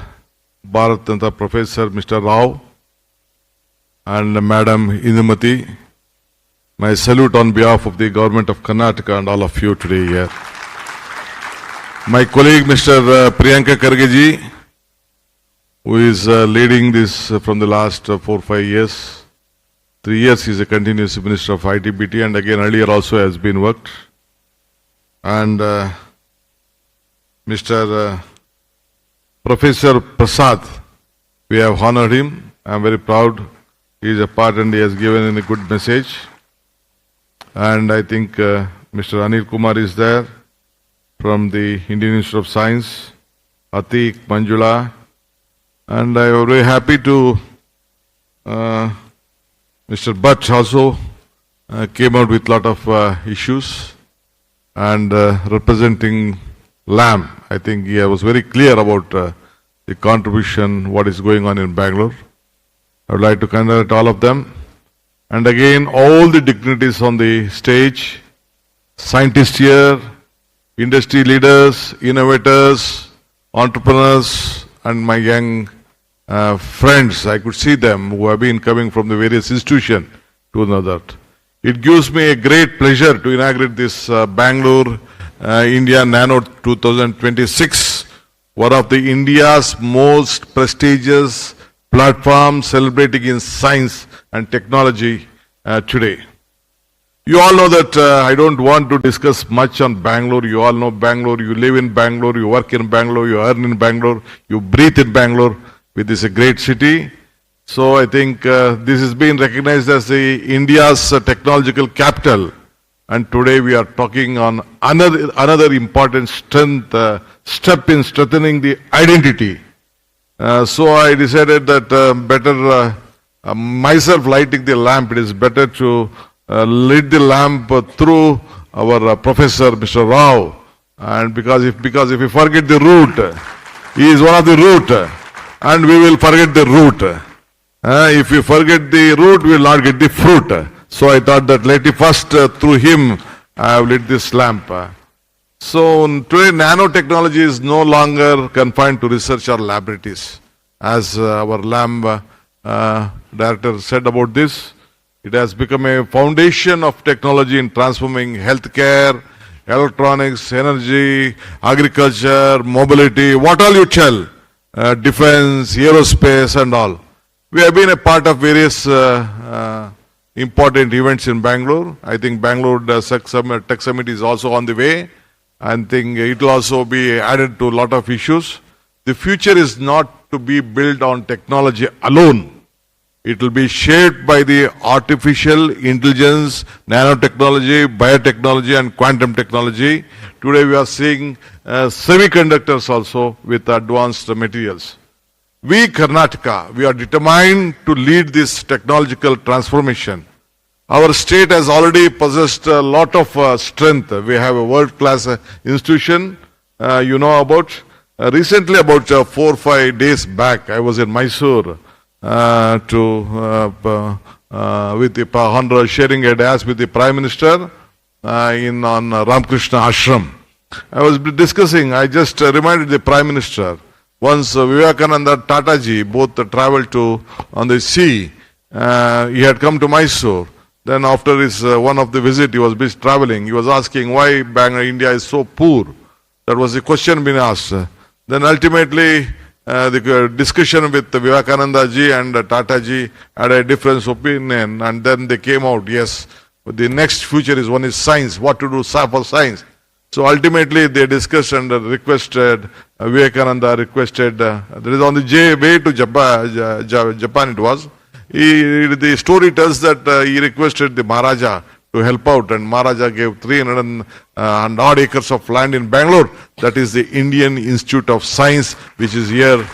Bharatanta Professor Mr. Rao and Madam Indumati. My salute on behalf of the government of Karnataka and all of you today here. My colleague Mr. Priyanka Kharge ji, who is leading this from the last 4 or 5 years. 3 years he is a continuous Minister of ITBT and again earlier also has been worked. And Mr. Professor Prasad, we have honored him. I am very proud. He is a part and he has given a good message. And I think Mr. Anil Kumar is there from the Indian Institute of Science, Atik, Manjula. And I am very happy to Mr. Bhatt also came out with a lot of issues and representing LAM. I think he was very clear about the contribution, what is going on in Bangalore. I would like to congratulate all of them. And again, all the dignitaries on the stage, scientists here, industry leaders, innovators, entrepreneurs, and my young friends, I could see them who have been coming from the various institutions to know that. It gives me a great pleasure to inaugurate this Bangalore India Nano 2026, one of the India's most prestigious platforms celebrating in science and technology today. You all know that I don't want to discuss much on Bangalore. You all know Bangalore. You live in Bangalore. You work in Bangalore. You earn in Bangalore. You breathe in Bangalore. This is a great city. So I think this is being recognized as the India's technological capital. And today we are talking on another important step in strengthening the identity. So I decided that better myself lighting the lamp, it is better to lead the lamp through our professor, Mr. Rao. And because if we forget the root, he is one of the root. And we will forget the root. If we forget the root, we will not get the fruit. So I thought that let me first, through him, I have lit this lamp. So today nanotechnology is no longer confined to research or laboratories. As our LAM director said about this, it has become a foundation of technology in transforming healthcare, electronics, energy, agriculture, mobility, what all you tell. Defense, aerospace and all. We have been a part of various important events in Bangalore. I think Bangalore Tech Summit is also on the way. I think it will also be added to a lot of issues. The future is not to be built on technology alone. It will be shaped by the artificial intelligence, nanotechnology, biotechnology and quantum technology. Today we are seeing semiconductors also with advanced materials. We, Karnataka, we are determined to lead this technological transformation. Our state has already possessed a lot of strength. We have a world-class institution, you know about. Recently, about 4 or 5 days back, I was in Mysore with the Honor sharing a dais with the Prime Minister on Ramakrishna Ashram. I was discussing, I just reminded the Prime Minister, once Vivekananda Tataji both traveled on the sea, he had come to Mysore. Then after his one of the visit, he was busy traveling. He was asking why India is so poor. That was the question being asked. Then ultimately, the discussion with Vivekananda ji and Tata ji had a different opinion, and then they came out, yes, the next future is one is science, what to do for science. So ultimately they discussed and requested, Vivekananda requested, there is on the way to Japan it was, the story tells that he requested the Maharaja to help out. And Maharaja gave 300 and odd acres of land in Bangalore. That is the Indian Institute of Science, which is here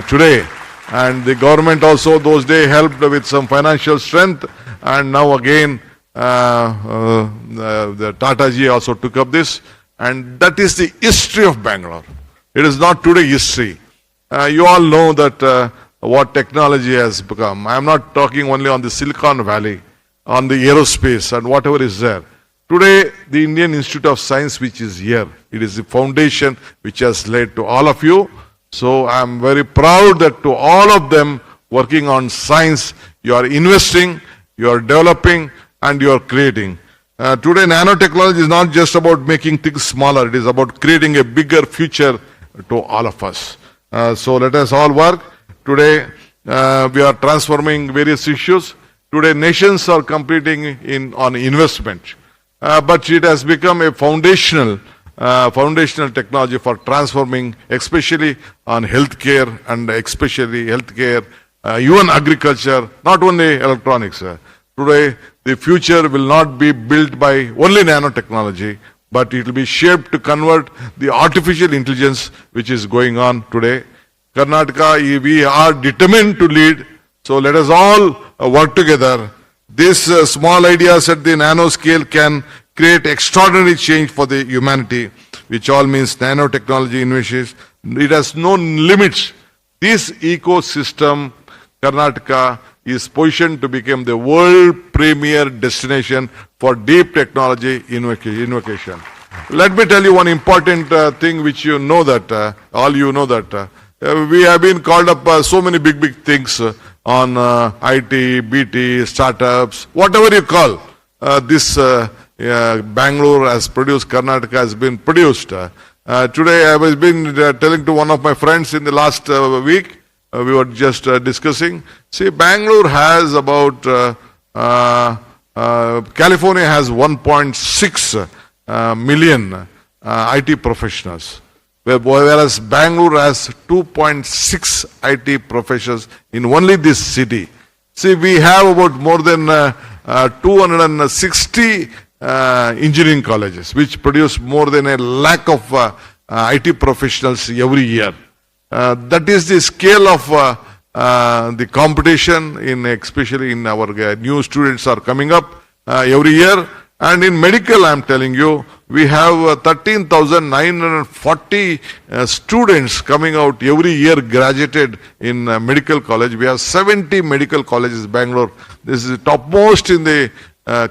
today. And the government also those days helped with some financial strength. And now again, the Tata ji also took up this. And that is the history of Bangalore. It is not today history. You all know that what technology has become. I am not talking only on the Silicon Valley, on the aerospace and whatever is there. Today, the Indian Institute of Science, which is here, it is the foundation which has led to all of you. So I am very proud that to all of them working on science, you are investing, you are developing, and you are creating. Today, nanotechnology is not just about making things smaller, it is about creating a bigger future to all of us. So let us all work. Today, we are transforming various issues. Today, nations are competing on investment. But it has become a foundational technology for transforming, especially on healthcare and especially healthcare, even agriculture, not only electronics. Today, the future will not be built by only nanotechnology, but it will be shaped to convert the artificial intelligence which is going on today. Karnataka, we are determined to lead, so let us all work together. These small ideas at the nano scale can create extraordinary change for the humanity, which all means nanotechnology innovations. It has no limits. This ecosystem, Karnataka, is positioned to become the world premier destination for deep technology innovation. Let me tell you one important thing which you know that, all you know that, we have been called up so many big things on IT, BT, startups, whatever you call. This Bangalore has produced, Karnataka has been produced. Today I was been telling to one of my friends in the last week, we were just discussing. See, Bangalore has about, California has 1.6 million IT professionals, whereas Bangalore has 2.6 IT professionals in only this city. See, we have about more than 260 engineering colleges, which produce more than 1 lakh of IT professionals every year. That is the scale of the competition, especially in our new students are coming up every year. And in medical, I am telling you, we have 13,940 students coming out every year graduated in medical college. We have 70 medical colleges in Bangalore. This is the topmost in the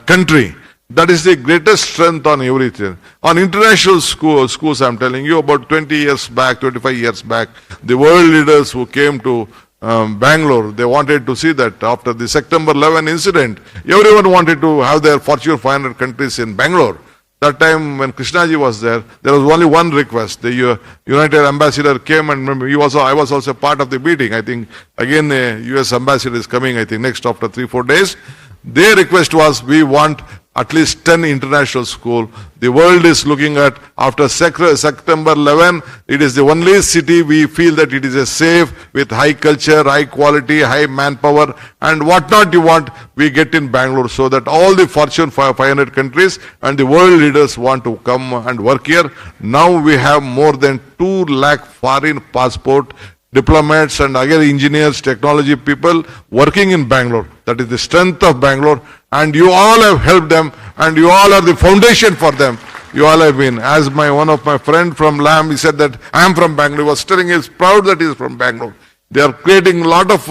country. That is the greatest strength on everything. On international schools, I am telling you, about 20 years back, 25 years back, the world leaders who came to Bangalore, they wanted to see that after the September 11 incident, everyone wanted to have their Fortune 500 countries in Bangalore. That time when Krishnaji was there was only one request. The United Ambassador came, and remember, I was also part of the meeting. I think again the US Ambassador is coming, I think next after 3-4 days. Their request was, we want at least 10 international schools. The world is looking at, after September 11, it is the only city we feel that it is a safe, with high culture, high quality, high manpower, and whatnot you want, we get in Bangalore, so that all the Fortune 500 countries and the world leaders want to come and work here. Now we have more than 2 lakh foreign passport diplomats and other engineers, technology people working in Bangalore. That is the strength of Bangalore, and you all have helped them, and you all are the foundation for them. You all have been. As one of my friend from LAM, he said that I am from Bangalore. He was telling he is proud that he is from Bangalore. They are creating a lot of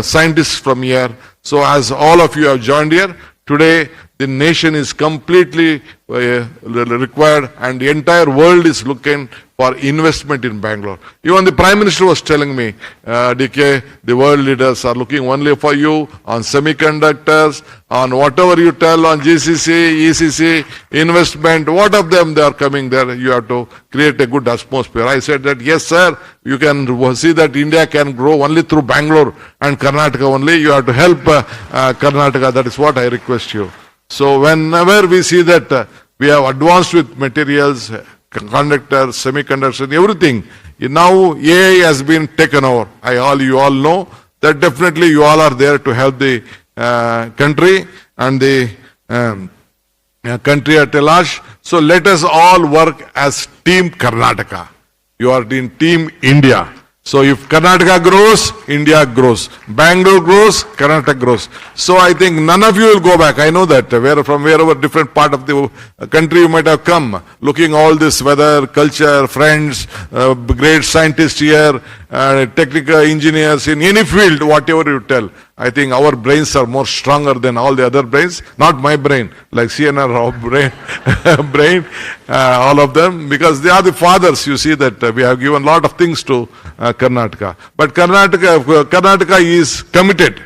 scientists from here. So as all of you have joined here, today the nation is completely required, and the entire world is looking for investment in Bangalore. Even the Prime Minister was telling me, DK, the world leaders are looking only for you on semiconductors, on whatever you tell on GCC, ECC, investment, what of them they are coming there, you have to create a good atmosphere. I said that, yes sir, you can see that India can grow only through Bangalore and Karnataka only. You have to help Karnataka, that is what I request you. So whenever we see that we have advanced with materials, conductors, semiconductors and everything, now AI has been taken over. You all know that definitely you all are there to help the country and the country at large. So let us all work as Team Karnataka. You are in Team India. So if Karnataka grows, India grows. Bangalore grows, Karnataka grows. So I think none of you will go back. I know that from wherever different part of the country you might have come, looking all this weather, culture, friends, great scientists here, technical engineers in any field, whatever you tell. I think our brains are more stronger than all the other brains. Not my brain, like CNR Rao brain, all of them, because they are the fathers. You see that we have given a lot of things to Karnataka. But Karnataka is committed.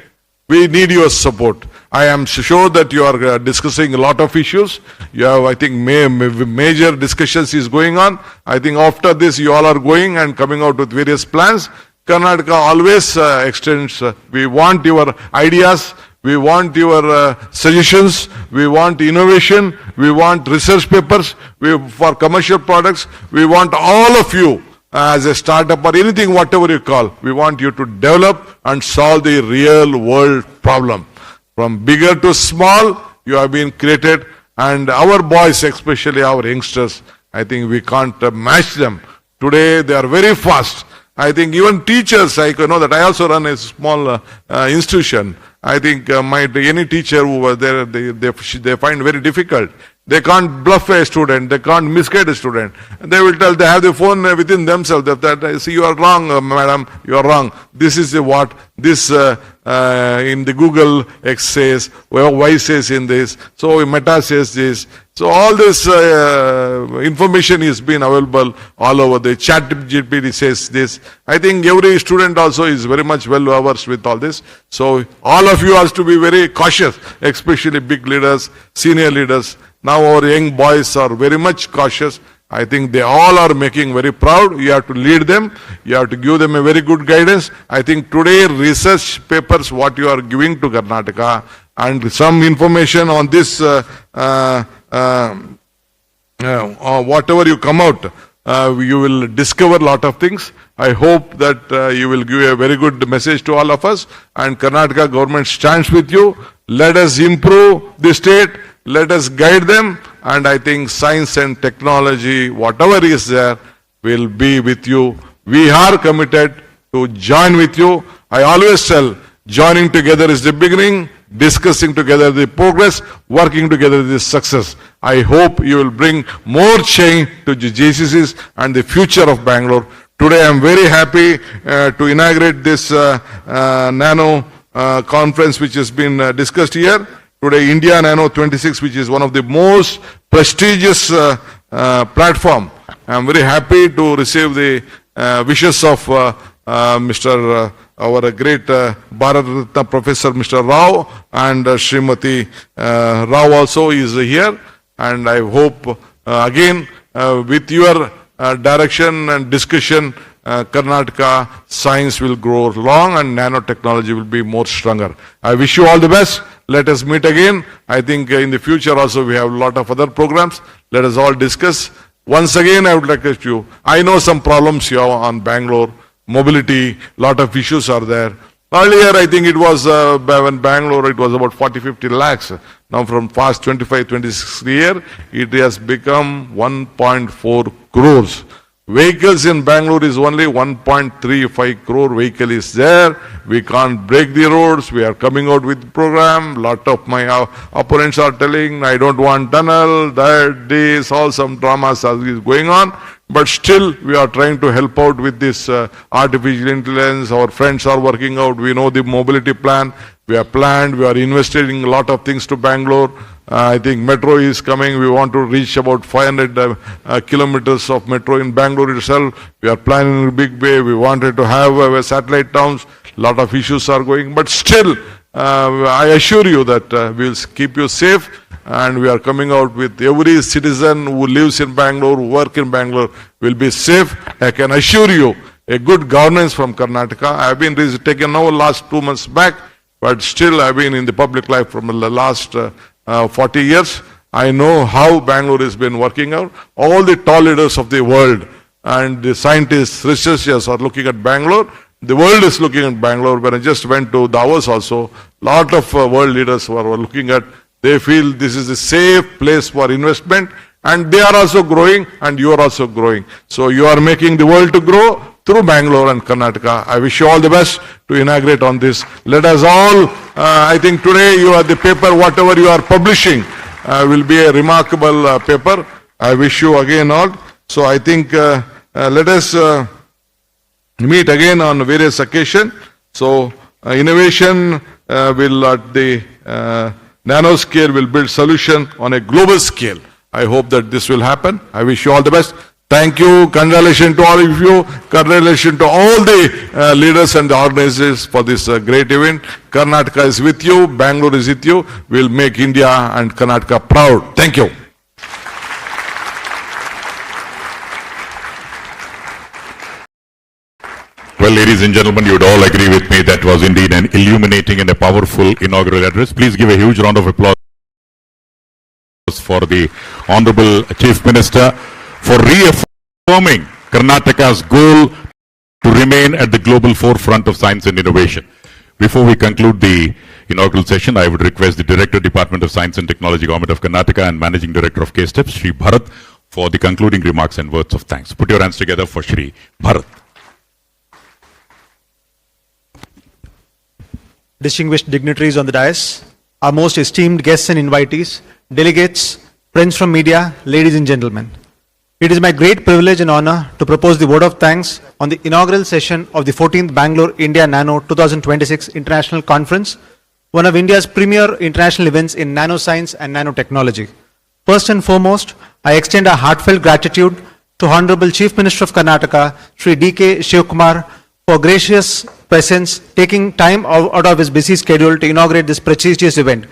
We need your support. I am sure that you are discussing a lot of issues. You have, I think, major discussions is going on. I think after this, you all are going and coming out with various plans. Karnataka always extends. We want your ideas. We want your suggestions. We want innovation. We want research papers. For commercial products. We want all of you as a startup or anything, whatever you call. We want you to develop and solve the real world problem. From bigger to small, you have been created. And our boys, especially our youngsters, I think we can't match them. Today, they are very fast. I think even teachers, I know that I also run a small institution. I think any teacher who was there, they find very difficult. They can't bluff a student. They can't misguide a student. And they will tell, they have the phone within themselves. That I see, you are wrong, madam, you are wrong. This is what this in the Google X says, Y says in this, so Meta says this. So all this information is being available all over. The ChatGPT says this. I think every student also is very much well versed with all this. So all of you have to be very cautious, especially big leaders, senior leaders. Now our young boys are very much cautious. I think they all are making very proud. You have to lead them. You have to give them a very good guidance. I think today research papers, what you are giving to Karnataka, and some information on this, whatever you come out, you will discover a lot of things. I hope that you will give a very good message to all of us. And Karnataka government stands with you. Let us improve the state. Let us guide them. And I think science and technology, whatever is there, will be with you. We are committed to join with you. I always tell, joining together is the beginning, discussing together the progress, working together is the success. I hope you will bring more change to the GCCs and the future of Bangalore. Today I am very happy to inaugurate this Nano conference which has been discussed here. Today India Nano 26, which is one of the most prestigious platform. I am very happy to receive the wishes of Mr. Our great Bharat Ratna Professor Mr. Rao, and Srimati Rao also is here. And I hope again with your direction and discussion, Karnataka science will grow long and nanotechnology will be more stronger. I wish you all the best. Let us meet again. I think in the future also we have a lot of other programs. Let us all discuss. Once again, I would like to ask you, I know some problems here on Bangalore. Mobility, lot of issues are there. Earlier, I think it was, when Bangalore, it was about 40-50 lakhs. Now from past 25-26 years, it has become 1.4 crores. Vehicles in Bangalore is only 1.35 crore vehicle is there. We can't break the roads. We are coming out with program. Lot of my opponents are telling, I don't want tunnel, that, this, all some dramas is going on. But still, we are trying to help out with this artificial intelligence. Our friends are working out. We know the mobility plan. We have planned. We are investing a lot of things to Bangalore. I think metro is coming. We want to reach about 500 kilometers of metro in Bangalore itself. We are planning a big way. We wanted to have satellite towns. A lot of issues are going. But still, I assure you that we will keep you safe. And we are coming out with every citizen who lives in Bangalore, who works in Bangalore, will be safe. I can assure you a good governance from Karnataka. I have been taken over last 2 months back, but still I have been in the public life from the last 40 years. I know how Bangalore has been working out. All the tall leaders of the world and the scientists, researchers are looking at Bangalore. The world is looking at Bangalore. When I just went to Davos also, lot of world leaders were looking at They feel this is a safe place for investment, and they are also growing, and you are also growing. So you are making the world to grow through Bangalore and Karnataka. I wish you all the best to inaugurate on this. Let us all, I think today you are the paper, whatever you are publishing will be a remarkable paper. I wish you again all. So I think let us meet again on various occasions. So innovation will at the nano scale will build solution on a global scale. I hope that this will happen. I wish you all the best. Thank you. Congratulations to all of you. Congratulations to all the leaders and the organizers for this great event. Karnataka is with you. Bangalore is with you. We'll make India and Karnataka proud. Thank you. Well, ladies and gentlemen, you would all agree with me that was indeed an illuminating and a powerful inaugural address. Please give a huge round of applause for the Honorable Chief Minister for reaffirming Karnataka's goal to remain at the global forefront of science and innovation. Before we conclude the inaugural session, I would request the Director, Department of Science and Technology, Government of Karnataka, and Managing Director of K-Steps, Shri Bharat, for the concluding remarks and words of thanks. Put your hands together for Shri Bharat. Distinguished dignitaries on the dais, our most esteemed guests and invitees, delegates, friends from media, ladies and gentlemen. It is my great privilege and honor to propose the vote of thanks on the inaugural session of the 14th Bangalore India Nano 2026 International Conference, one of India's premier international events in nanoscience and nanotechnology. First and foremost, I extend a heartfelt gratitude to Honorable Chief Minister of Karnataka, Shri dkshivakumar, for gracious presence, taking time out of his busy schedule to inaugurate this prestigious event.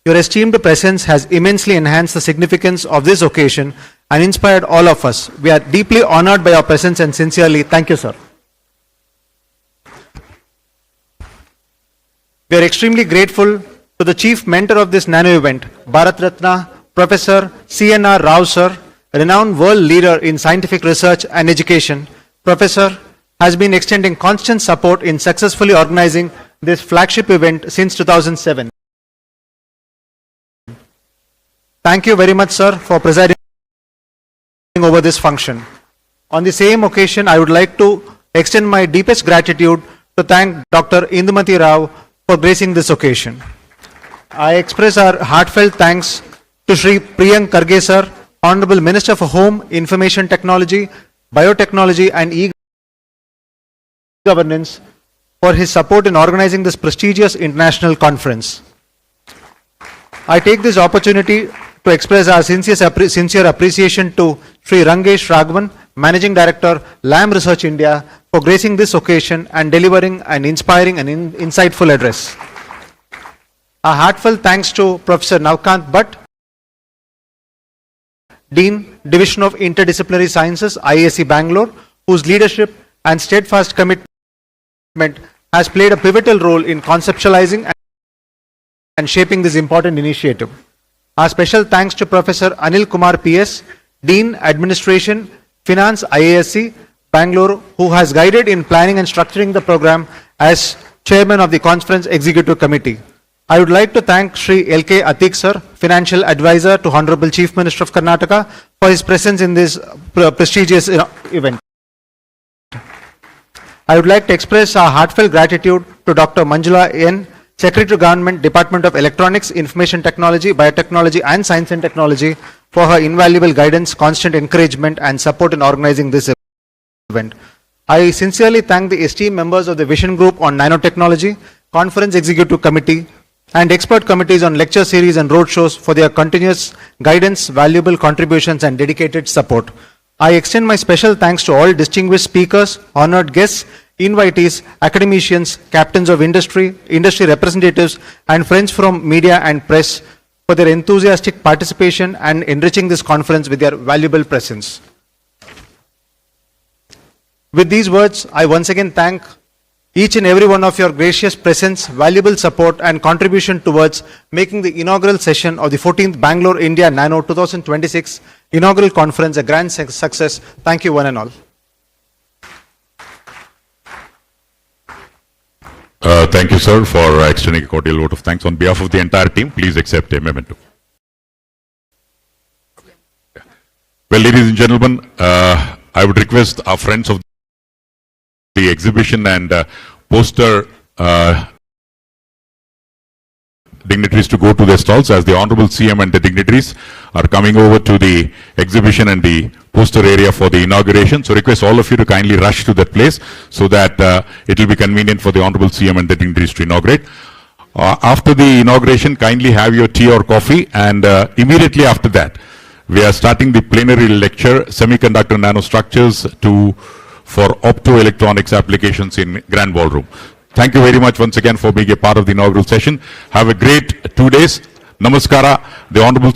Your esteemed presence has immensely enhanced the significance of this occasion and inspired all of us. We are deeply honored by your presence and sincerely thank you, sir. We are extremely grateful to the chief mentor of this nano event, Bharat Ratna, Professor C.N.R. Rao, sir, a renowned world leader in scientific research and education. Professor has been extending constant support in successfully organizing this flagship event since 2007. Thank you very much, sir, for presiding over this function. On the same occasion, I would like to extend my deepest gratitude to thank Dr. Indumati Rao for gracing this occasion. I express our heartfelt thanks to Shri Priyank Kharge, sir, Honorable Minister for Home, Information Technology, Biotechnology and E-Governance, for his support in organizing this prestigious international conference. I take this opportunity to express our sincere appreciation to Sri Rangesh Raghavan, Managing Director, LAM Research India, for gracing this occasion and delivering an inspiring and insightful address. A heartfelt thanks to Professor Navkant Bhatt, Dean, Division of Interdisciplinary Sciences, IISc Bangalore, whose leadership and steadfast commitment has played a pivotal role in conceptualizing and shaping this important initiative. Our special thanks to Professor Anil Kumar PS, Dean, Administration, Finance, IISc, Bangalore, who has guided in planning and structuring the program as Chairman of the Conference Executive Committee. I would like to thank Shri L.K. Atik, sir, Financial Advisor to Honorable Chief Minister of Karnataka, for his presence in this prestigious event. I would like to express our heartfelt gratitude to Dr. Manjula N., Secretary to Government, Department of Electronics, Information Technology, Biotechnology and Science and Technology, for her invaluable guidance, constant encouragement and support in organizing this event. I sincerely thank the esteemed members of the Vision Group on Nanotechnology, Conference Executive Committee and expert committees on lecture series and roadshows for their continuous guidance, valuable contributions and dedicated support. I extend my special thanks to all distinguished speakers, honored guests, invitees, academicians, captains of industry, industry representatives, and friends from media and press for their enthusiastic participation and enriching this conference with their valuable presence. With these words, I once again thank each and every one of your gracious presence, valuable support, and contribution towards making the inaugural session of the 14th Bangalore India Nano 2026 inaugural conference a grand success. Thank you, one and all. Thank you, sir, for extending a cordial vote of thanks. On behalf of the entire team, please accept a memento. Well, ladies and gentlemen, I would request our friends of the exhibition and poster dignitaries to go to their stalls as the Honorable CM and the dignitaries are coming over to the exhibition and the poster area for the inauguration. So request all of you to kindly rush to that place so that it will be convenient for the Honorable CM and the dignitaries to inaugurate. After the inauguration, kindly have your tea or coffee, and immediately after that, we are starting the plenary lecture, Semiconductor Nanostructures for Optoelectronics Applications in Grand Ballroom. Thank you very much once again for being a part of the inaugural session. Have a great 2 days. Namaskara. The Honorable